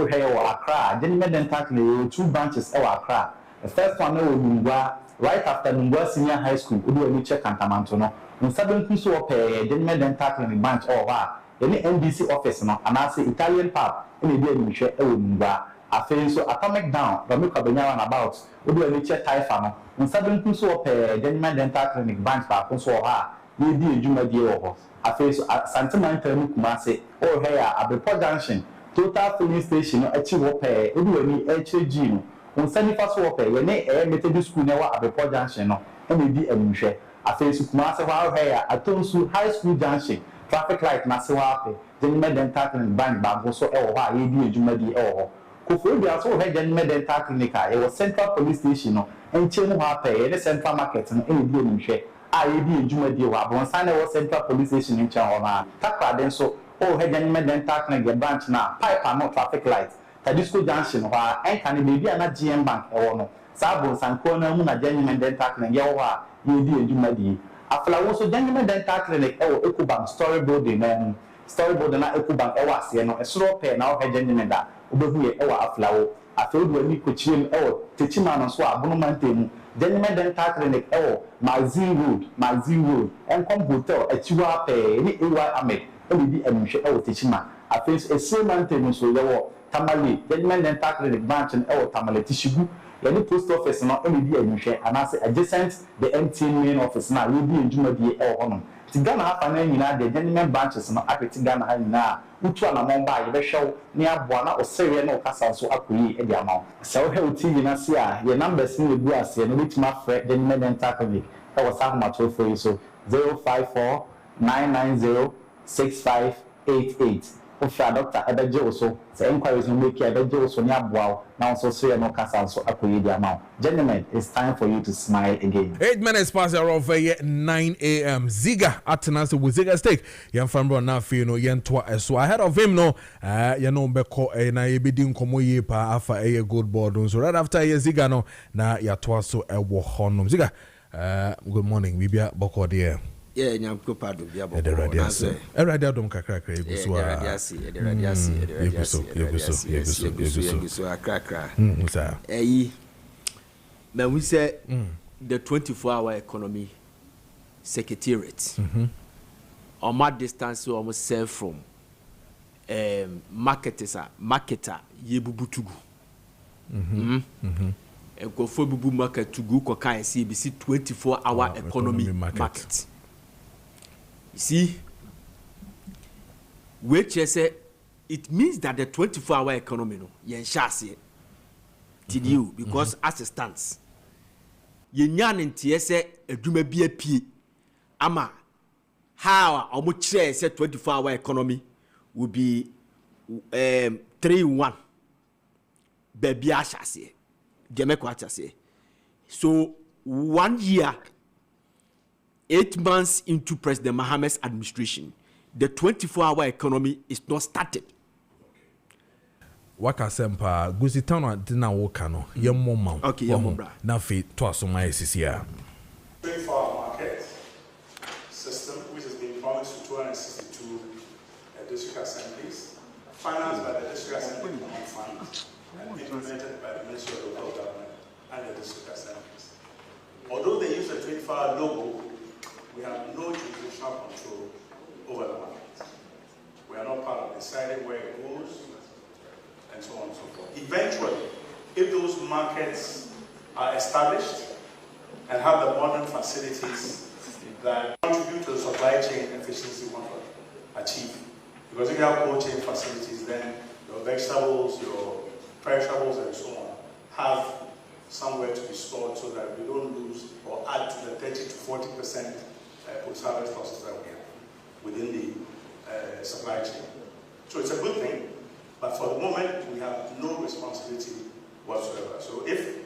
hey or Accra, genuine dental clinic, 2 branches or Accra. The first one Nungwa, right after Nungwa Senior High School, who do check and Tamantono. In 7 Kuso pay, genuine dental clinic branch or what? Any NBC office no and I say Italian pub in the day we share Nungwa. I feel so atomic down, but look about about. We do a check typhoon. In 7 Kuso pay, genuine dental clinic branch back on so hard. You do a Juma deal. I feel so sentimental Kumase or here at the Port Junction. Total filling station no achieve pay. We do any HG. On Sunday first pay, you may Methodist school never at the Port Junction no. And we be a mushe. I feel so Kumase while here at Tonsu High School Junction. Traffic light Nasiwape. Genuine dental clinic branch back on so or you do a Juma deal. Kofo bi aso he genuine dental clinic e was Central Police Station no enche mu ha pay the Central Market no e bi enhwe a e bi ejuma di wa bon san was Central Police Station enche ho na takra den so he genuine dental clinic branch na pipe and no traffic light Tadisco Junction ho a enka ne bebi na GM Bank e wo no sa bon san ko na mu na genuine dental clinic ye ho a ye di ejuma di afla wo so genuine dental clinic e wo Ecobank Story Building na Story Building na Ecobank e wa se no e soro pay na he genuine da obehuye ewa aflawo afeodu ani kochiem ewo techima no so abonumantemu genuine dental clinic ewo Mazin Road Encom Hotel achiwa pe ni ewa Ahmed ebi enhwe ewo techima afes esemantemu so yewo Tamale genuine dental clinic branch ewo Tamale Tishigu yani post office no ebi enhwe anase adjacent the MTN main office na we bi enjumadi ewo hono Tigana hafa na nyina de genuine branches no apeti Ghana ha nyina utu ana momba ye be hwew ne aboa na osere na okasa so akoyi e dia ma se wo hew TV na se a ye numbers ni ebu ase no bitima frɛ genuine dental clinic e wo sa homa to for so 054 990 6588 Ofra doctor ebeje oso se inquiries no make ebeje oso ni aboa na so sere no okasa so akoyi dia ma gentlemen it's time for you to smile again 8 minutes past the hour 9 a.m. Ziga attendance with Ziga Steak. Yan Fambro na fi no yen twa so ahead of him no you know beko na yebedi nkomo ye pa afa a good board so right after ye Ziga no na ya twa so e wo honom Ziga good morning bibia boko there. Yeah, nyamko padu bia boko. The radiasi. E radiadom kakra ebu so a. The radiasi. Akra. Sir. Man, we say the 24-hour economy secretariat. On my distance, we almost sell from marketer yebubutugu. And go for bubu market to go kokai CBC 24-hour economy market. You see, which say it means that the 24-hour economy no yen shasi to you because as it stands yen yan ntie say adwuma bi apie ama how omo kire say 24-hour economy will be 3-1 baby ashase demeko achase so 1 year 8 months into President Mohammed's administration, the 24-hour economy is not started. Waka sempa gusi tano dina woka no yemmo ma. Okay, yemmo bra. Na fe to asoma esisia. 24-hour market system which has been promised to 262 district assemblies, financed by the district assembly fund and implemented by the Ministry of Local Government and the district assemblies. Although they use the 24-hour logo, we have no jurisdictional control over the market. We are not part of deciding where it goes, and so on and so forth. Eventually, if those markets are established and have the modern facilities that contribute to the supply chain efficiency we want to achieve, because if you have cold chain facilities, then your vegetables, your perishables, and so on have somewhere to be stored so that we don't lose or add to the 30 to 40% post-harvest losses that we have within the supply chain. So it's a good thing, but for the moment, we have no responsibility whatsoever. So if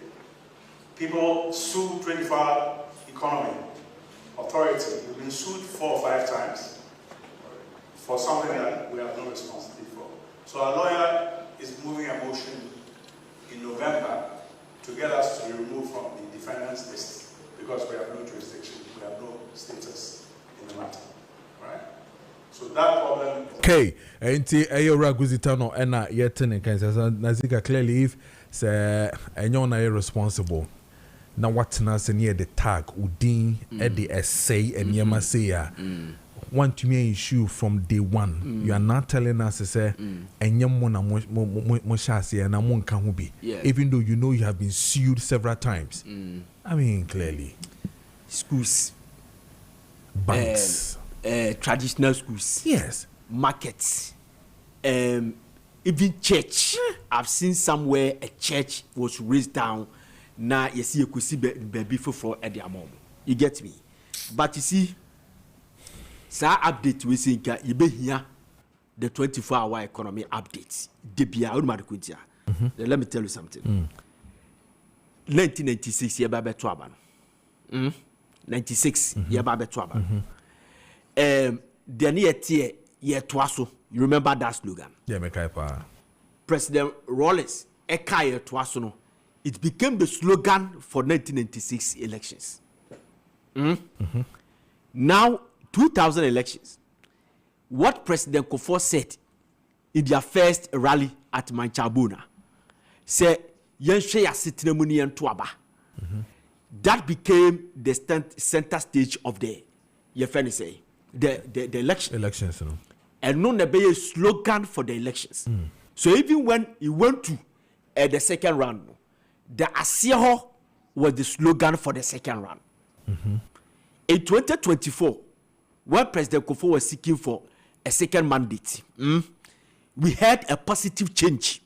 people sue 24-hour economy authority, we've been sued 4 or 5 times for something that we have no responsibility for. So our lawyer is moving a motion in November to get us to be removed from the defendant's list because we have no jurisdiction, we have no status in the matter, right? So that problem. Okay, enti ayo raguzita no ena yetene kansa nazika clearly if say enyo na responsible na what na se near the tag udin e the essay enyema say ya want to me issue from day one. You are not telling us to say enyemo na mo shase na mo nka ho bi, even though you know you have been sued several times. I mean clearly schools, banks, traditional schools, yes, markets, even church. I've seen somewhere a church was raised down. Now you see, you could see baby for at the mom. You get me? But you see, so update we see you be here the 24-hour economy updates. Let me tell you something. 1996 year babe to aban. 96 year babe to aban. The near year twaso. You remember that slogan? Yeah, Mekaipa. President Rawlings Ekaye twaso no. It became the slogan for 1996 elections. Now, 2000 elections. What President Kojo said in their first rally at Manchabuna, said, that became the center stage of the election. Elections. No? And no be a slogan for the elections. So even when he went to the second round, the Asieho was the slogan for the second round. In 2024, when President Kojo was seeking for a second mandate, we had a positive change.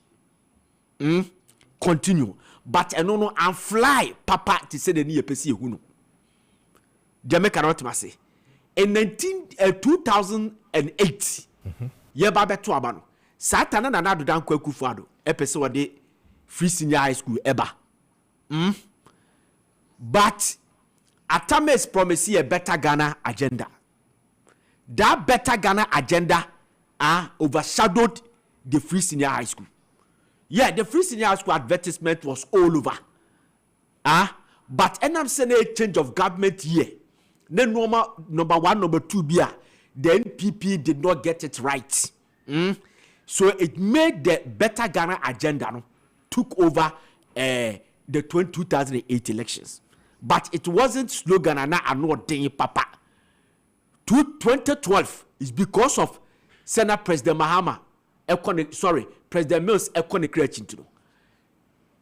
Continue. But I don't know, and fly, Papa, to say the near Pesi Huno. Jamaica not say. In 2008, Yababe to Abano, Satana and another Dankwah Kufado, episode de free senior high school eba. But Atame's promise a better Ghana agenda. That better Ghana agenda overshadowed the free senior high school. Yeah, the free senior high school advertisement was all over. But I'm saying a change of government here. Then number one, number two, the NPP did not get it right. So it made the better Ghana agenda took over the 2008 elections. But it wasn't slogan and not ding papa. 2012 is because of Senate President Mahama, President Mills Economic.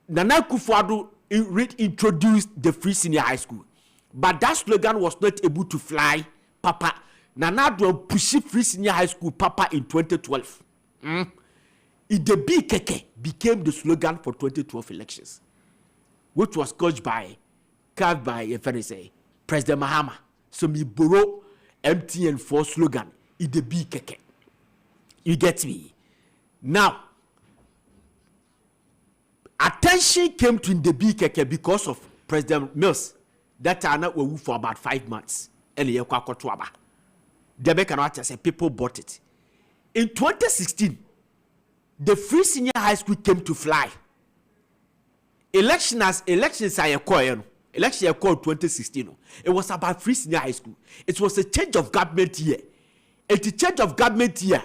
Nana Akufo-Addo reintroduced the free senior high school. But that slogan was not able to fly, papa. Nana Addo pushed free senior high school, papa, in 2012. The BKK became the slogan for 2012 elections, which was carved by President Mahama. So me borrow MTN for slogan in the BKK. You get me? Now, attention came to the BKK because of President Mills. That time we for about 5 months. And people bought it. In 2016, the free senior high school came to fly. Elections are a call. Election called 2016. It was about free senior high school. It was a change of government year. At the change of government year,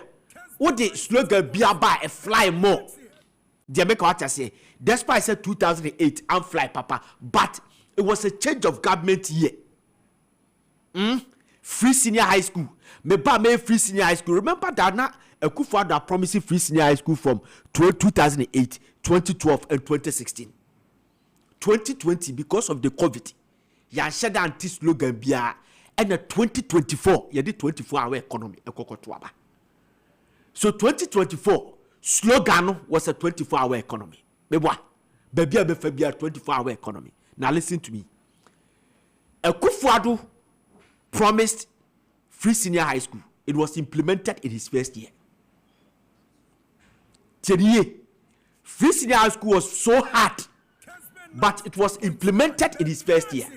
what the slogan be about a fly more. Jamaica what I say. Despite I said 2008 and fly papa, but it was a change of government year. Free senior high school. Me free senior high school. Remember that now Akufo-Addo promising free senior high school from 2008, 2012, and 2016. 2020 because of the COVID. Ya shed anti slogan bia and 2024 ya the 24-hour economy ekokotoaba. So 2024 slogan was a 24-hour economy. Bebwa. Baby a 24-hour economy. Now listen to me. Akufo-Addo promised free senior high school. It was implemented in his first year. Free senior high school was so hard, but it was implemented in his first year.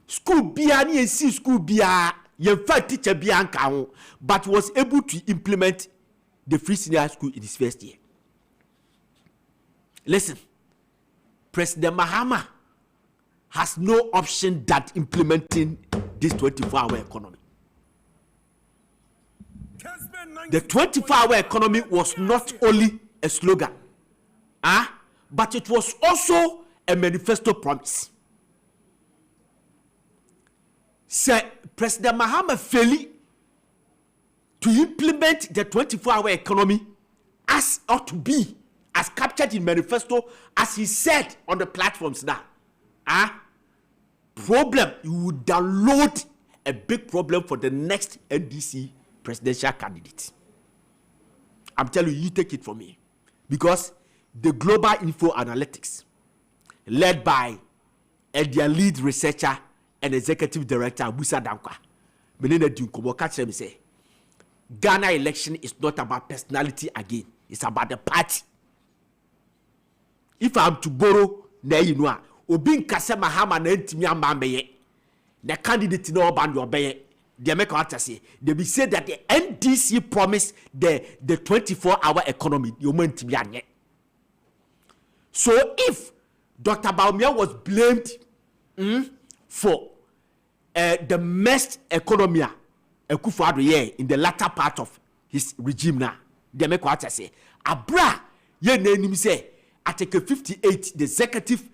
School bia ni esi school bia ye fact teacher bi anka ho, but was able to implement the free senior high school in his first year. Listen, President Mahama has no option than implementing this 24-hour economy. The 24-hour economy was not only a slogan, but it was also a manifesto promise. Sir, President Mahama failed to implement the 24-hour economy as ought to be, as captured in manifesto, as he said on the platforms now. Problem, you would download a big problem for the next NDC presidential candidate. I'm telling you, you take it from me. Because the Global Info Analytics, led by their lead researcher and executive director, Kojo Dankwah, Menene Dunkobo, catch them say, Ghana election is not about personality again. It's about the party. If I'm to borrow, you know, Obin Kase Mahama na ntimi amambeye, the candidate no band obey. They make out say they be say that the NDC promised the 24-hour economy. You meant to be anye. So if Dr. Bawumia was blamed for the messed economy in the latter part of his regime now, they make what I say. Abra ye name say Article 58, the executive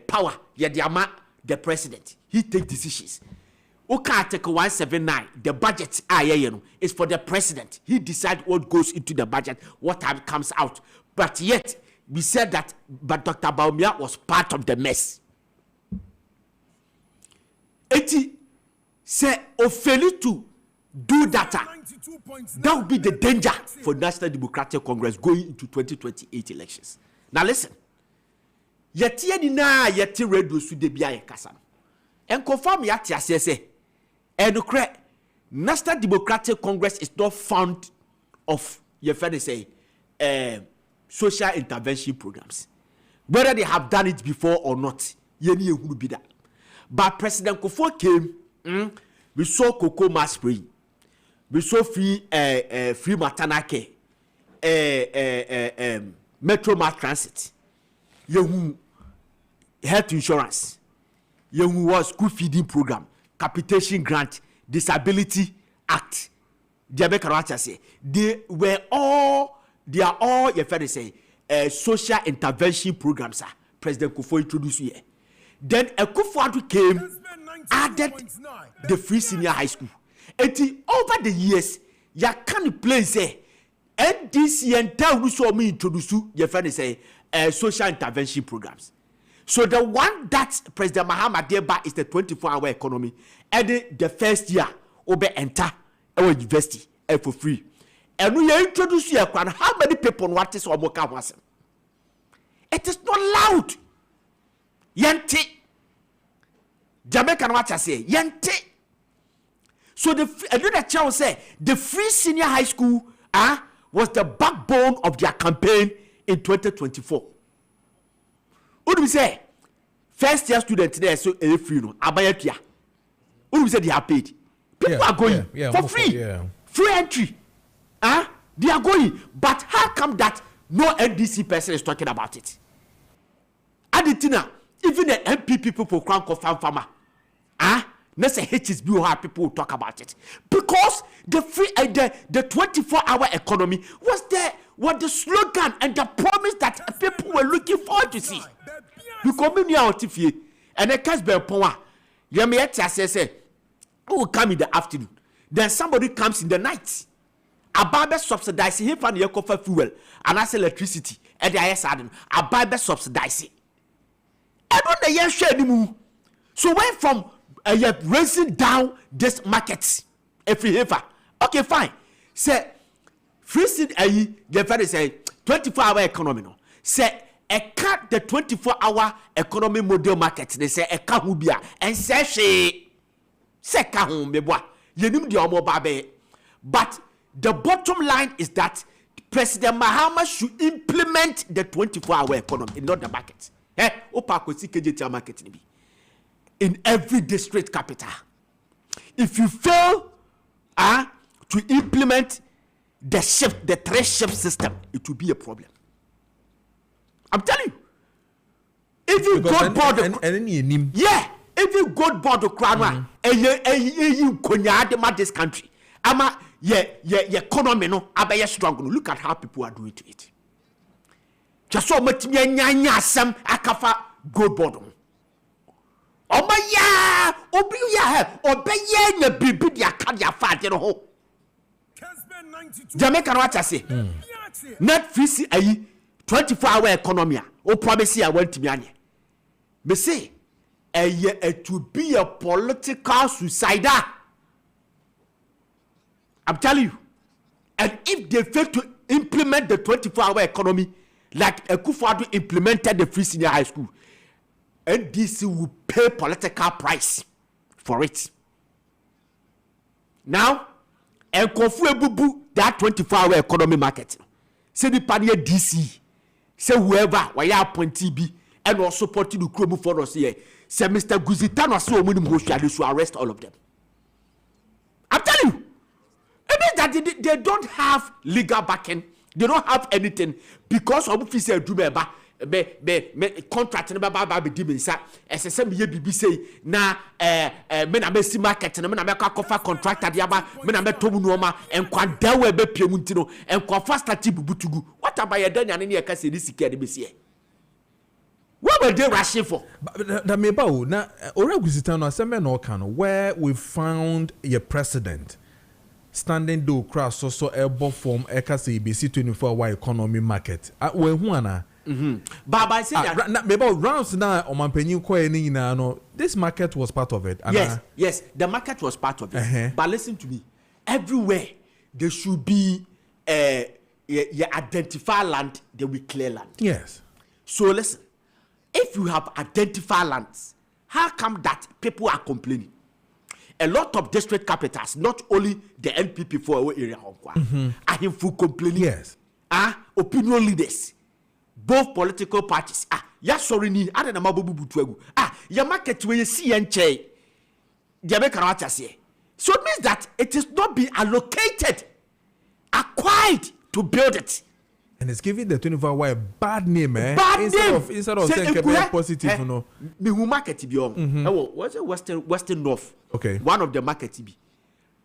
power, the president. He take decisions. Article 179, the budget is for the president. He decides what goes into the budget, what time comes out. But yet, we said that, but Dr. Bawumia was part of the mess. Eti say failure to do that. That would be the danger for National Democratic Congress going into 2028 elections. Now listen. Yeti ni na yeti radio su de bia yekasa. En confirm yati asese. And National Democratic Congress is not fond of your friend say social intervention programs. Whether they have done it before or not, yeni will be that. But President Kofo came, we saw cocoa mass spray, we saw free maternal care, metro mass transit, health insurance, was school feeding program, capitation grant, disability act. They are all your friends say social intervention programs. President Kofo introduced here. Then Akufo-Addo came, added the free senior high school. And over the years, you can't place say NDC and tell who saw me introduce your friend say social intervention programs. So the one that President Mahama did is the 24-hour economy. And the first year, Obe enter our university for free. And we introduce you how many people want this or more. It is not loud. Yente. Jamaican what I say. Yente. So another child say the free senior high school was the backbone of their campaign in 2024. What do we say? First year students there so free no. Abayatia. What do we say they are paid? People are going for free. Free entry. They are going. But how come that no NDC person is talking about it? Aditina, even the MP people for Crown Confirm Farmer. Let's say HSB will have people who talk about it. Because the free the 24-hour economy was the slogan and the promise that people were looking forward to see. You come in here and the Kessben power. You may say, who will come in the afternoon? Then somebody comes in the night. Ababa subsidize him for the coffee fuel and as electricity. And the IS adding Ababa subsidize. I don't know yet share anymore. So when from raising down this market, if you have okay, fine. Say freezing the very say 24-hour economy. No say a cut the 24-hour economy model market. They say a kahubia and say she kahum beboa. You know the omo babe. But the bottom line is that President Mahama should implement the 24-hour economy, not the market. In every district capital. If you fail to implement the 3-shift system, it will be a problem. I'm telling you. If you go board if you go board the crown, you could this country. Ama economy no abaya strong. Look at how people are doing to it. Just so much nyanya sam akafa go board. Obaya obeye na bibi dia ka dia fa je no ho. Jamaica no what I say. Net free ayi 24-hour economy o promise ya want me anye. Me say it will be a political suicide. I'm telling you. And if they fail to implement the 24-hour economy like Akufo-Addo implemented the free senior high school, NDC will pay political price for it. Now, Nkofu ebubu that 24-hour economy market. Say the party DC, say whoever why appointee be and also supporting the crew for us here. Say Mr. Guzitano so many they should arrest all of them. I'm telling you. It means that they don't have legal backing. They don't have anything because of official Jumeba contract na ba be dimensa SSM ye bibi say na me na mesi market na me na me kofa contractor dia ba me na me tomu no ma enkwa dawe be piemu ntino enkwa faster bubutugu what about your danya ne ka se sika de be se what were they rushing for that me ba na Oragusita no aseme no kan where we found your president standing do cross so elbow form eka say BC 24-hour economy market we hu ana But I say that maybe rounds now on this market was part of it. Yes, the market was part of it. But listen to me, everywhere there should be you identify land, there will clear land. Yes. So listen, if you have identified lands, how come that people are complaining? A lot of district capitals, not only the NPP for our area, are in full complaining. Yes. Opinion leaders. Both political parties. Sorry ni ada na mabubu butuegu. Ya market we see enche. Jamaica what say. So it means that it is not being allocated, acquired to build it. And it's giving the 24-hour a bad name, Bad instead of saying positive, no. Me who market be what's it Western North? Okay. One of the market be.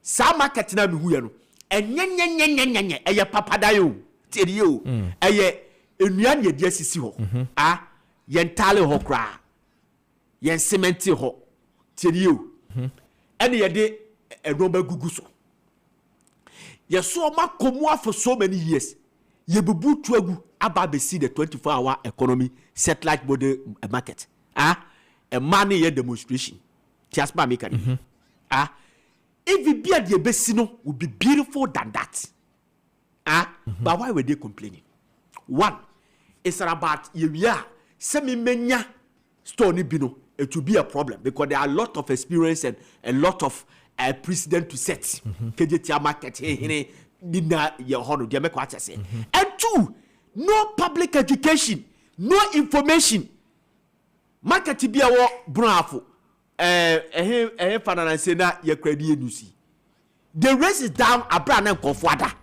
Some market na me who no. Enye eye papadayo. Tell you. Enuan ye dia sisi ho yen tale ho kra yen cement ho tieni o ene ye de enoma gugu so ye so makomu for so many years ye bubu tuagu aba be see the 24-hour economy satellite model market a man ye demonstration tiaspa make if it be the be see no would be beautiful than that but why were they complaining? One, it's about semi menya store ni bino. It will be a problem because there are a lot of experience and a lot of precedent to set. KJT market dina ye hono dia make what I say. And two, no public education, no information. Market be a wo brafo. Fanana say na ye credit nusi. The race is down abra na konfoada.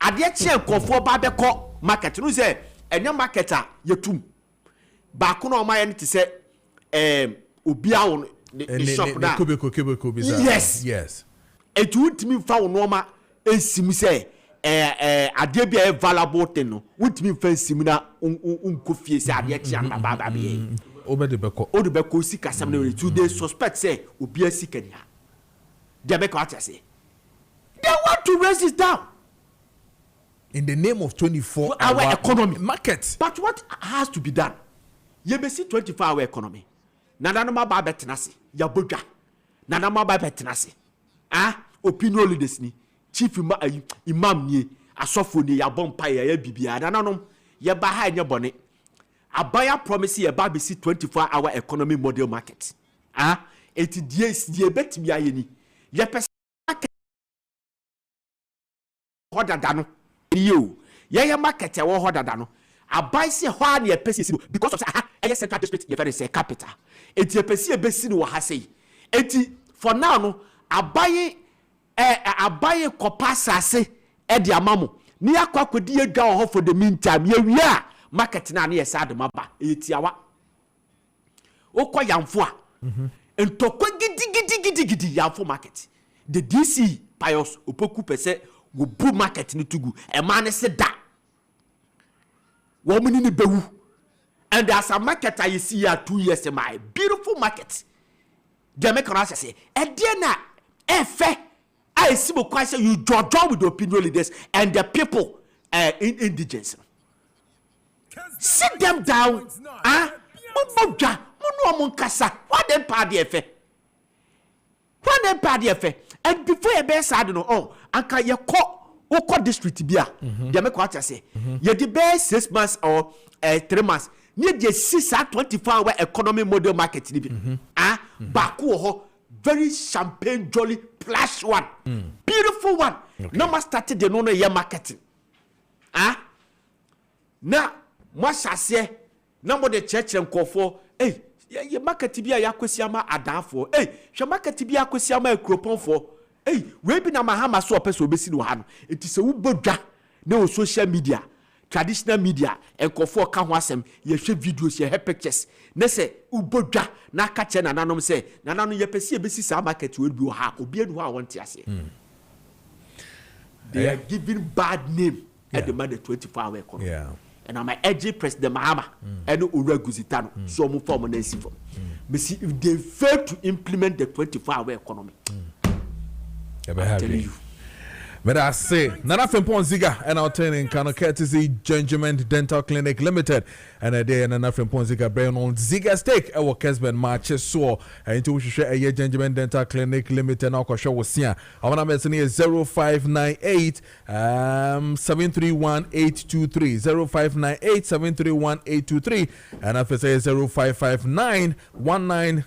Ade che konfo ba be ko market no say enya marketer yetum ba ko no ma ye nti say obi awo the shop na kobeko yes it would me fa no ma ensim say ade bia e valuable thing no would me fa ensim na unko fie say ade che na ba be obedebeko sika sam na to dey suspect say obi asika nia dey make what say they want to raise it down in the name of 24-hour economy market. But what has to be done? You may see 24-hour economy. Nanama ba betenase, ya bodwa. Nanama ba betenase. Opinion leaders ni, chief imam ni, asofo ni ya bompa ya bibia. Nananom ya ba ha nya bone. Abaya promise ya ba be see 24-hour economy model market. Eti die betimi aye ni. Ya pese hoda dano. You market wo hodada no abai se ho an ye pesi because of central district ye very say capital enti ye pesi e besi no ha sei enti for now no abaye kopa sase e de amamo ni akwa kodi edwa ho for the meantime ye wi a market na ye sa de maba etiawa okọ yamfo a ntokwa gidi yamfo market the DC Pius Opoku pese go bu market ni tugu e man se da wo muni ni bewu and as a market I see here 2 years my beautiful market the make can say e de na e fe I see mo kwa say you join with the opinion leaders and the people indigents sit them down moja mono omunkasa what them party efe and before you be sad no anka ye ko district bia they make what say ye the best 6 months or 3 months need the 24-hour economy model market ni bi baako ho very champagne jolly plush one beautiful one no ma started the no year marketing na mo hyase na mo de church nkofo ye market bia yakwesiama adafo hwe market bia yakwesiama akroponfo we bi na mahama so opese obesi no ha no enti se wo bodwa na o social media traditional media nkofo ka ho asem ye hwe videos ye he pictures na se ubodwa na ka che nananom se nanano ye pese e besi sa market we bi ha obi enu ha wonte ase they are giving bad name at the man the 24-hour economy and I'm edgy President Mahama and Ura Guzitano so move form and see if they fail to implement the 24-hour economy I'm telling you. But I say, Nana Fempon Ziga and our turning Kano courtesy Gentleman Dental Clinic Limited and a day and Nana Fempon Ziga brain on Ziga steak our Kessben Maakye so into we share a Gentleman Dental Clinic Limited now show was here. Our number is 0598 731 823 0598 731 823 and if I say 0559 19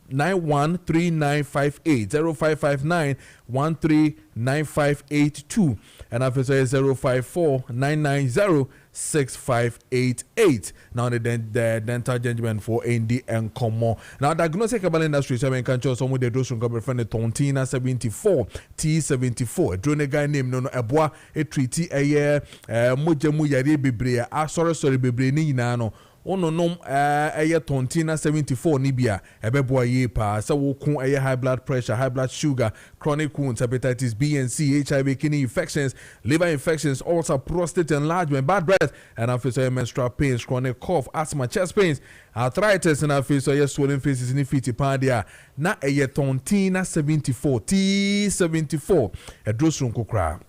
913958 0559 139582 and after say 054 990 6588. Now the dental gentleman for ND and Como. Now diagnostic cabal industry so can show some with the dose from government friend Tontina 74 T74 drone guy name no eboa a treaty a year mojemu yare bebre a sorry bebre ni nyina no ono nom tontina 74 nibia ebeboa ye pa sa wo kun high blood pressure, high blood sugar, chronic wounds, hepatitis B and C, HIV, kidney infections, liver infections, ulcer, prostate enlargement, bad breath, and after menstrual pains, chronic cough, asthma, chest pains, arthritis, and after swollen faces in fiti pandia na tontina 74 T74 a drosrum kokra.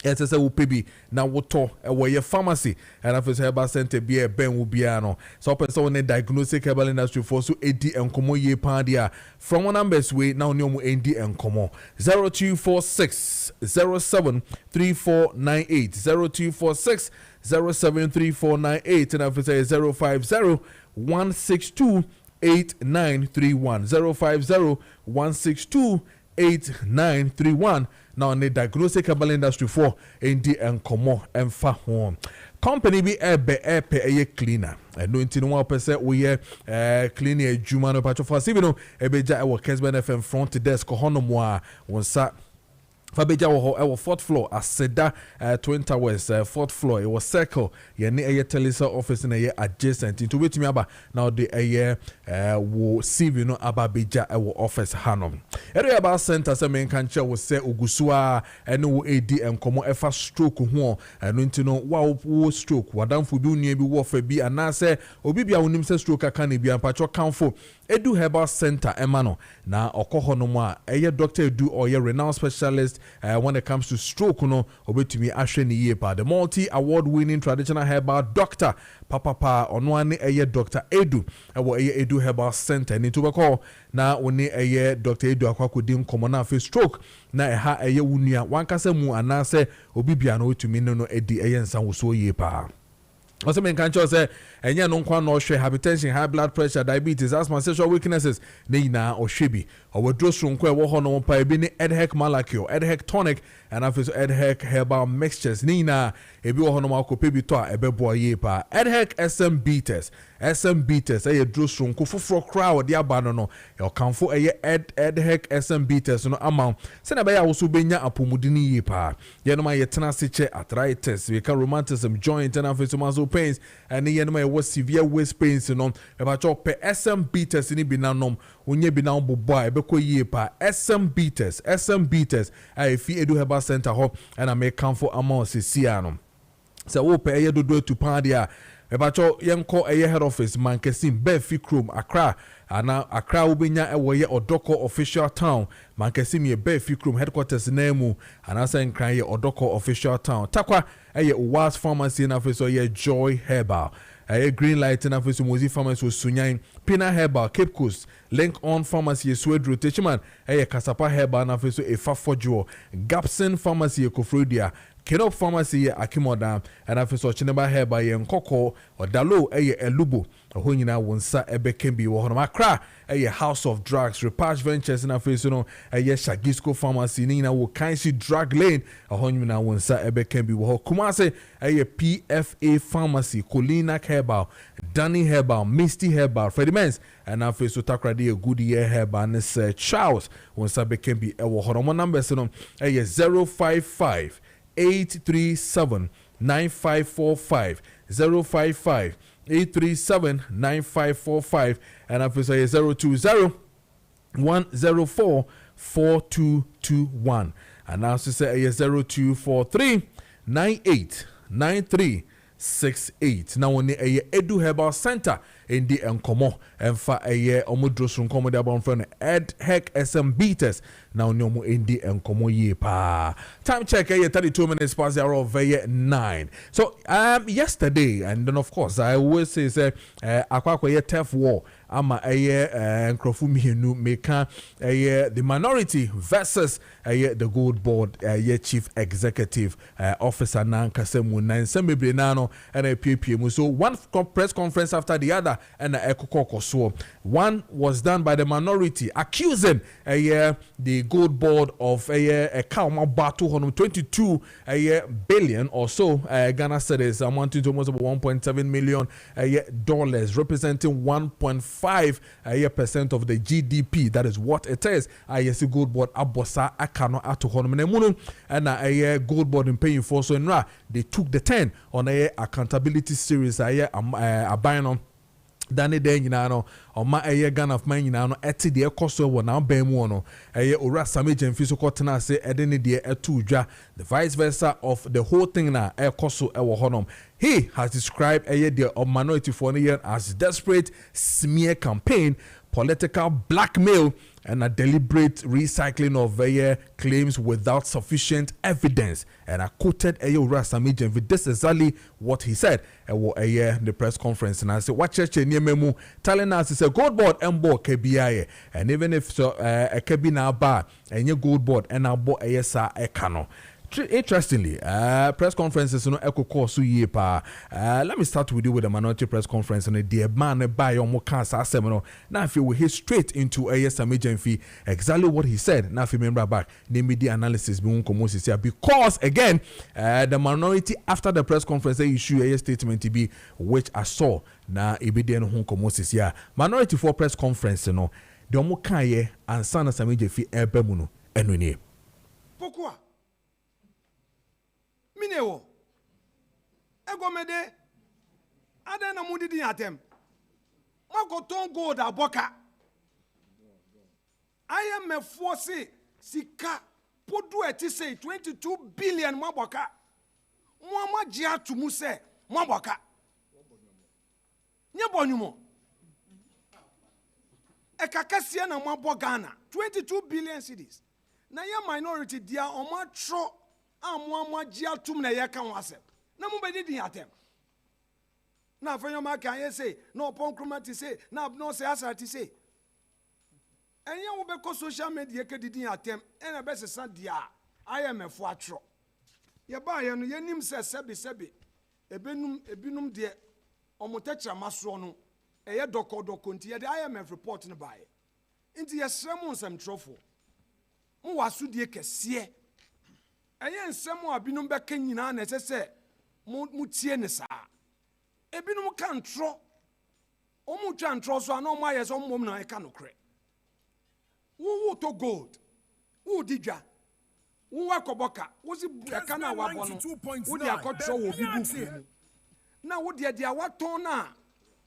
Ese se upebi na woto ewo ye pharmacy and after herbal center be a ben will be ano so person ne diagnostic herbal industry for so edi enkomo ye pandia from one numbers way now nyomu edi enkomo 0246 073498 0246 073498 and after 050 162 8931 050 162 8931 now on the diagnostic herbal industry for ND and Como and Fahom. Company be a cleaner. And no inti no 1% we cleaner Jumano Pacho for Sivino, a beja our Kessben FM front desk, Honomoa, one sat. Fabeja our fourth floor, a Seda Twin Towers, fourth floor, it was circle, ye near a telesa office in a year adjacent into which me aba now the a year will see you know about Beja our office Hanom. Area about center, some main country will say Ugusua and no AD and come ever stroke who and to know wow stroke, what down for do near be warfare be and I say Obibia unimse stroke can be and patcho count for Edu Herbal Center Emano na okohonoma eye doctor do or ye renowned specialist when it comes to stroke no obetumi ahwe ni ye pa the multi award winning traditional herbal doctor papa onwane eye Dr. Edu ewo eye Edu Herbal Center ni to be call na oni eye Dr. Edu akwakodim komo na fe stroke na eha eye wunua wankasa mu anase obibia no otumi no edi eye nsan wo so ye pa Also, men can just say, and ya no one no share hypertension, high blood pressure, diabetes, asthma, sexual weaknesses, Nina or Shibi, or withdraws from Kwe Wohono Paibini, Edhec Malakio, Edhec Tonic, and after Edhec Herbal Mixtures, Nina, Ebi Wohono Pibitoa, Ebebo Yepa, Edhec SM Beaters, a draws from Kufu crowd, the abanono, your camphor a Edhec SM Beaters, no amount, Senabaya also benya Apumudini Yepa, Yanoma Yetanasiche, arthritis, we can romanticism, joint and after muscle pains, and the enemy was severe waist pains, you know, about your SM Beaters in Ibinanom, unye binam boy, beko yepa, SM Beaters, I feel edu heba center hop, and I make come for amount Siciano. So, wo pay ye do to Pandia. About your young call a head office, man, Kessben, Befi Chrome, Accra, and now Accra Ubinya away or Doko official town, man, Kessben, Befi Chrome headquarters name, and I say crying or Doko official town. Takwa, a was pharmacy in office or ye Joy Herbal. A green light in office Muzi pharmacy was Sunyain, Pina Herbal, Cape Coast, Link on pharmacy, Swedru Techiman, a Kasapa Herbal and office a Fafojo, Gapson pharmacy, Kofrudia. Kenop pharmacy Akimoda and after Chineba hair by Nkoko or Dalo Elubu, a Hunina Wonsa Ebe Kembi Wohonamakra, a house of drugs, Repatch Ventures in a face, a Shagisco pharmacy, Nina Wokansi drug lane, a Hunina Wonsa Ebe Kembi Woho Kumase, a PFA pharmacy, Colina Herbal, Danny Herbal, Misty Herbal, Freddie Mens, and after Sotakradi a good year Herbal, and Charles Wonsa Bekembi, a Wohoroma number, a 055. 837-9545 055-837-9545 and after say 020-104-4221 and now to say 0243-989368 now on the Edu Herbal Center in the Nkomo and for a year omudros from Comedy about friend Ed Heck SM Beaters now no in the Nkomo ye pa time check 32 minutes past the hour of 9. So yesterday and then of course I always say akwa tough war ama nkrofu mihenu meka the minority versus the gold board chief executive officer nan kasemu nan sembebre nano and PPM so one press conference after the other and one was done by the minority accusing the gold board of a cow battle on 22 billion or so Ghana cedis amounting to almost about $1.7 million dollars representing 1.5% of the GDP. That is what it is. I see gold board abosa akano atu hono and a gold board in paying for so in they took the 10 on a accountability series buying on Danny Den Yinano or my Ghana of mine Yinano eti de ekoso wo na bemu no ora Sami Jemfiso kotena say edeni de etuja the vice versa of the whole thing na ekoso ewo honom. He has described the minority for the year as desperate smear campaign, political blackmail, and a deliberate recycling of claims without sufficient evidence. And I quoted Sami Jemfi. This is exactly what he said at the press conference. And I said, "What church near memu telling us is a gold board and board KBI, and even if so, a cabina bar and your gold board and our board ASA ekano." Interestingly, press conferences no echo course ye pa. Let me start with you with the minority press conference and the man by your mokasa seminar. Now if you will hit straight into Sami Jemfi exactly what he said. Now if you remember back the media analysis because again the minority after the press conference they issue a statement to be which I saw na ibidien hon komosis ya minority for press conference no the omokaye and sana Sami Jemfi ebemuno enuni pourquoi Minewo Egomede Adena Mudidi Atem Makoton gold aboka I am a force Sika Podu eti say 22 billion maboka Mwama jia tumuse maboka Nyabonyumo Ekakasia na mabo Ghana 22 billion cedis na ya minority dia oma tro amwa jia tum na ye kan wase na mo bedi din atem na fanyo ma kan ye say no pon kroma ti say na no say asa ti say enye wo be ko social media ke didin atem ena be sesa dia IMF atro ye ba ye no ye nim se sebi ebinum de omotetra maso no eye doko nti ye the IMF report no bae nti yesrem nsem trofo mo wasudie kese eye nsem a binum beka nyina na sese mo tie ne sa ebinum kan tro omo twa ntro so ana omo aye so mom na e ka nokre wo to gold wo digwa wo wakoboka wo si eka na wabo no wo de akotro wo bi buku na wo de dia waton na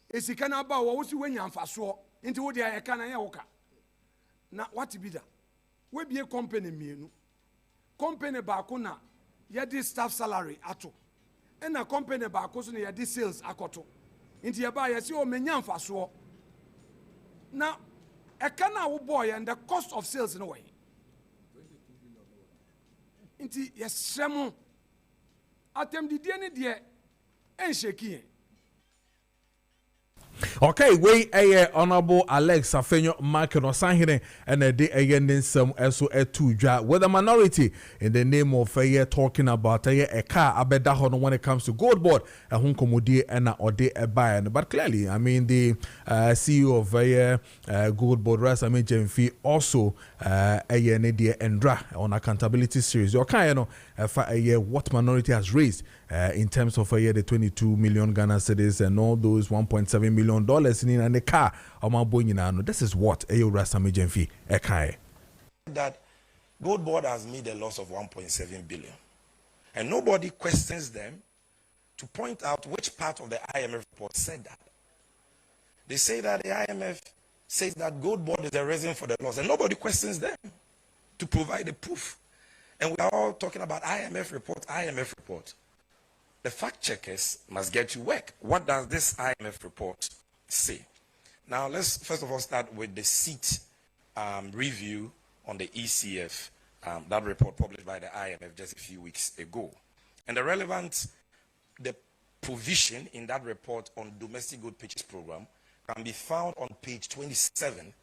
esika na ba wo si wanya mfaso nti wo de eka na ye woka na what be da we be a company mienu company ba ko na ye di staff salary ato and na company ba ko so na ye di sales akoto nti ye ba ye si o menya mfaso na eka na wo boy and the cost of sales no way nti yesrem atem di die ne die en sheki. Okay, we Honorable Alex Afenyo Maakye no Sahine and a day again some also a two dra with a minority in the name of talking about a car abedaho when it comes to gold board a hunkomodi and a day a buy. But clearly, I mean the CEO of gold board Rasami Jemfi also a Nadia Endra on accountability series. Your kind of what minority has raised in terms of the 22 million Ghana cedis and all those 1.7 million dollars in the car. This is what Ayo Rasami Jemfi Ekai. That Gold Board has made a loss of 1.7 billion. And nobody questions them to point out which part of the IMF report said that. They say that the IMF says that Gold Board is the reason for the loss, and nobody questions them to provide the proof. And we are all talking about IMF report, IMF report. The fact checkers must get to work. What does this IMF report say? Now, let's first of all start with the seat review on the ECF, that report published by the IMF just a few weeks ago. And the provision in that report on domestic good purchase program can be found on page 27,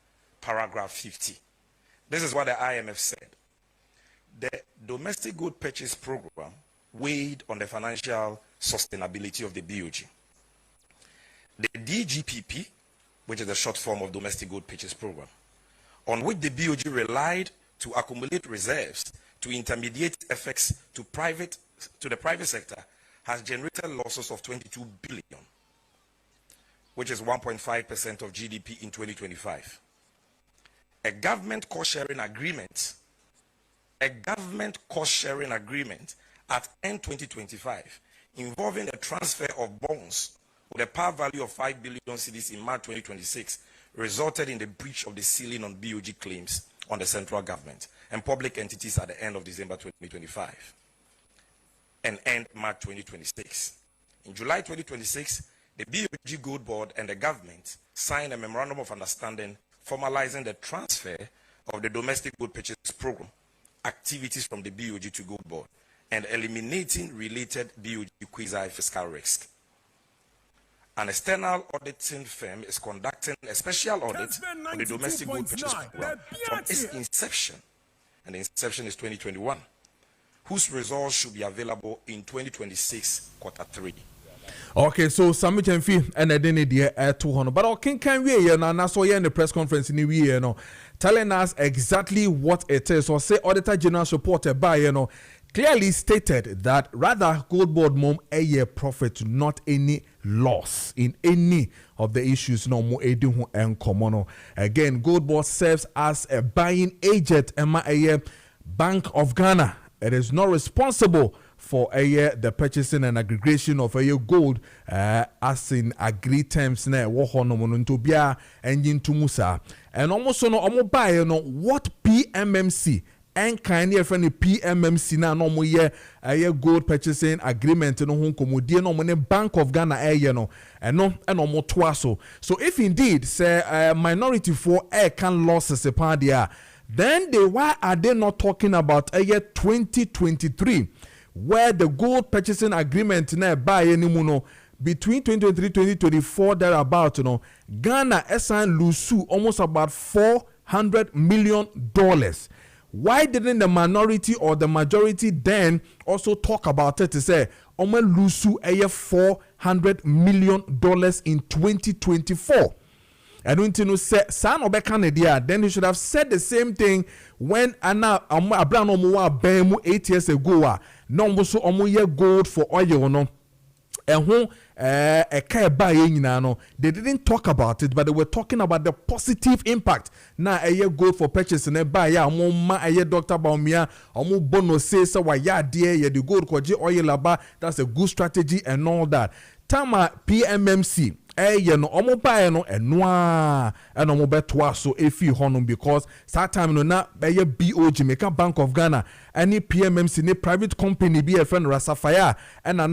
paragraph 50. This is what the IMF said. The domestic good purchase program weighed on the financial sustainability of the BOG. The DGPP, which is the short form of domestic good purchase program, on which the BOG relied to accumulate reserves to intermediate effects to the private sector, has generated losses of 22 billion, which is 1.5% of GDP in 2025. A government cost-sharing agreement at end 2025 involving the transfer of bonds with a par value of 5 billion cedis in March 2026 resulted in the breach of the ceiling on BOG claims on the central government and public entities at the end of December 2025 and end March 2026. In July 2026, the BOG Gold Board and the government signed a memorandum of understanding formalizing the transfer of the domestic gold purchase program activities from the BOG to Gold Board and eliminating related BOG quasi-fiscal risk. An external auditing firm is conducting a special audit on the domestic gold purchase program from its inception, and the inception is 2021, whose results should be available in 2026 quarter 3. Okay, so Sami Jemfi and I didn't hear 200, but can we now so in the press conference in the year, telling us exactly what it is, or say Auditor General's report by clearly stated that rather Gold Board mom a year profit, not any loss in any of the issues no more edin and common. Again, Gold Board serves as a buying agent and a Bank of Ghana. It is not responsible for the purchasing and aggregation of gold as in agreed terms na to bia engine to musa and almost no buy what PMMC and kind of friendly PMMC na no more gold purchasing agreement no hon komodie no money Bank of Ghana and no more twaso. So if indeed say minority for can losses upon there, then why are they not talking about 2023 where the gold purchasing agreement na buy anymore between 2023-2024 thereabout Ghana SN lose almost about $400 million. why didn't the minority or the majority then also talk about it to say Ome Lusu eye $400 million in 2024? I don't know say san obeka then he should have said the same thing when Anna Abraham Omowa Bemu 8 years ago. No so omo ye gold for oil no. They didn't talk about it, but they were talking about the positive impact. Now a year gold for purchase and buy ya ma a year Dr. Baumia omo bono say so wa ya dear ya the gold kwaji oil laba. That's a good strategy and all that. Tama PMMC no omo buy no enwa and omo betwa so efi honum because that time no na be BOG Jamaica Bank of Ghana any PMMC ne private company be a friend Rasafaya and na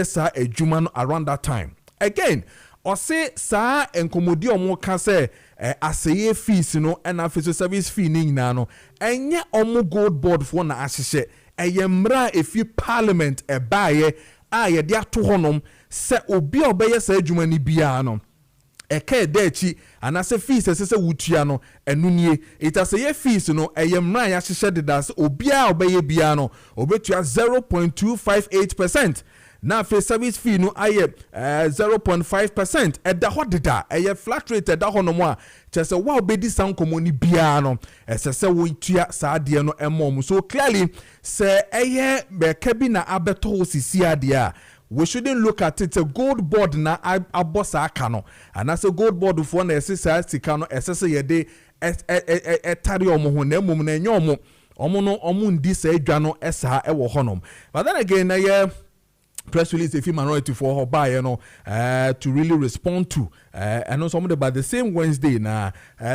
sa ejuma no around that time again or say sa enkomodi omo ka say aseye fees no and after service fee ni nyina no enye omo gold board for na ahyehe eyemra efi parliament baye a ye de ato honum se obi obeye sa adwuma ni bia no eke de chi anase fees se wutua no enunie itase ye fees no eyemra ya hyehye de das obi a obeye bia no obetua 0.258%. Now for service fee no aye 0.5% eda hodida eye flat rate eda honomwa chese wa obedi san komoni bia no esese wo tua saade no emom so clearly say eye be kabi na abeto sisi ade a we shouldn't look at it a gold board na abosa aka no and as a gold board for na esese sika no esese ye de etari omo ho na emom na enyo omo no omo ndi sa adwa no esa ewo honom but then again na press release if you minority for her buy to really respond to and also by the same Wednesday na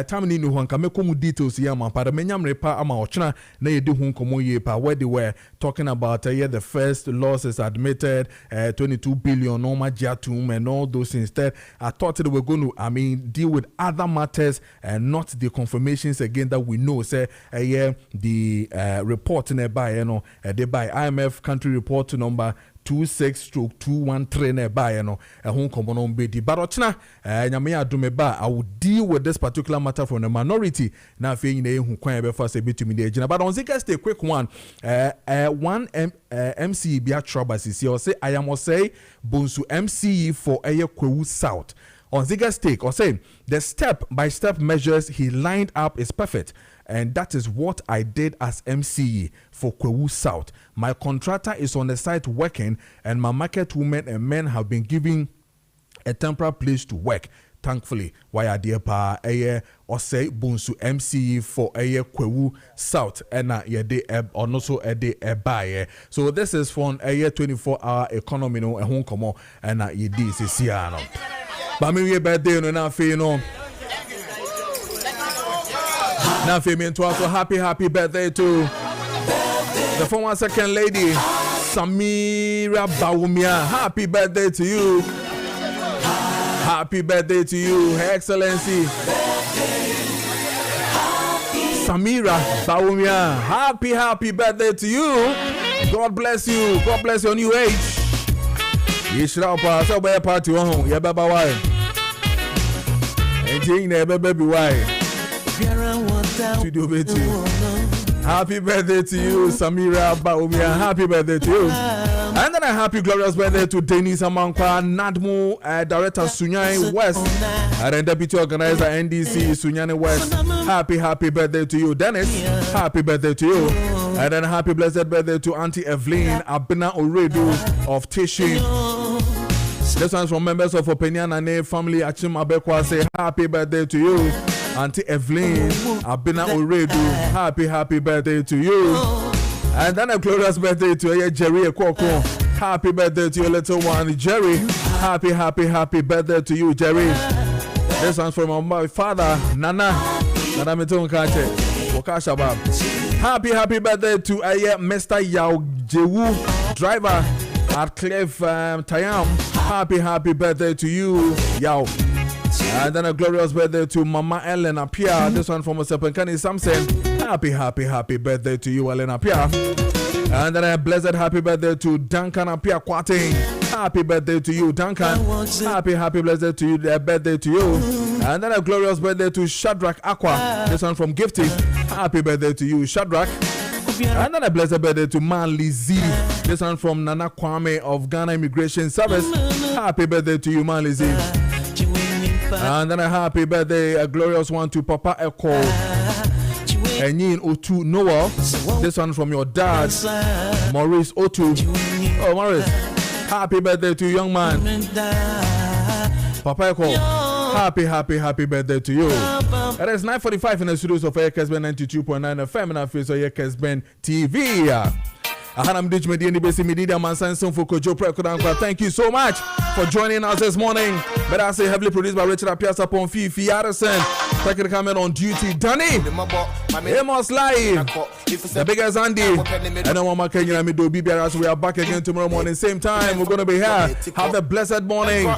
time ni no hanka mekomu details here man para menyamre pa ama ochna na yedi hu nkomo ye pa where they were talking about the first losses admitted 22 billion no majiatum and all those instead I thought they were going to deal with other matters and not the confirmations again that we know say the report nearby they by IMF country report number 26/213 na buy no ehun komo no mbedi but ochna nyame adome ba I will deal with this particular matter from the minority na afei nyina ehun kwan be first betumi de agina but on just a quick one one MCE bia troubles or say I am say bonsu MCE for Kwewu South on Ziga stake or say the step-by-step measures he lined up is perfect. And that is what I did as MCE for Kwewu South. My contractor is on the site working, and my market women and men have been given a temporary place to work. Thankfully, why are there pa or say bonsu MCE for Kwewu South and ye or also a day buy. So this is from 24-hour economy no and home come and ye this is here. But me birthday no na fe no. Now, Fabian, to also happy birthday to the former second lady, Samira Baumia. Happy birthday to you. Happy birthday to you, Her Excellency. Samira Baumia. Happy birthday to you. God bless you. God bless your new age. You should have passed away a party on. Yeah, Baba, why? And you never baby, why? Happy birthday to you, Samira Baumia. Happy birthday to you. And then a happy glorious birthday to Dennis Amankwa, Nadmo, Director Sunyani West, and then Deputy Organizer NDC Sunyani West. Happy birthday to you, Dennis. Happy birthday to you. And then happy blessed birthday to Auntie Evelyn Abena Oredu of Tishi. This one's from members of Opinion and family. Achim Abekwa say happy birthday to you. Auntie Evelyn Abena Oredu, happy birthday to you. And then a glorious birthday to Jerry Ekoko. Happy birthday to your little one, Jerry. Happy birthday to you, Jerry. This one's from my father, Nana Metonkache. Wakashabab. Happy birthday to Mr. Yao Jewu, driver at Cliff Tayam. Happy birthday to you, Yao. And then a glorious birthday to Mama Ellen Apia. This one from Sepenkani Samson. Happy birthday to you, Ellen Apia. And then a blessed happy birthday to Duncan Apia Kwating. Happy birthday to you, Duncan. Happy blessed to you, birthday to you. And then a glorious birthday to Shadrach Aqua. This one from Gifty. Happy birthday to you, Shadrach. And then a blessed birthday to Manly Z. This one from Nana Kwame of Ghana Immigration Service. Happy birthday to you, Manly Z. And then a happy birthday, a glorious one to Papa Echo. Enyin Otu Noah. This one from your dad, Maurice Otu. Oh, Maurice. Happy birthday to you, young man. Papa Echo. Happy birthday to you. It is 9:45 in the studios of Kessben 92.9 FM and I feel so Kessben TV. Ahanam Ditch Media Basi Media Mansanson for Kojo Preko Dankwah. Thank you so much for joining us this morning. But I say heavily produced by Richard Apiasa upon Fifi Addison. Second comment on duty, Danny. Amos Live. The biggest Andy. And I'm Maakye and Mido BBRS. We are back again tomorrow morning, same time. We're going to be here. Have a blessed morning.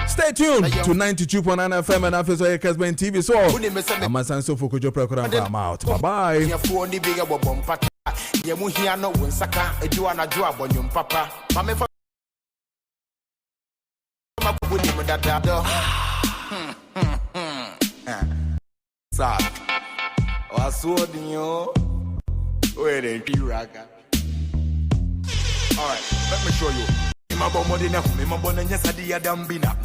Stay tuned to 92.9 FM and after Kessben TV. So, I'm Mansanson for Kojo Preko Dankwah. I'm out. Bye bye. Yemuhia no Winsaka, a Juana Jua Bonyum Papa. Mamma Sad. I saw the yo. Where they Piraka. All right, let me show you. My bomb, my bonnet, yes, I did a damn bina.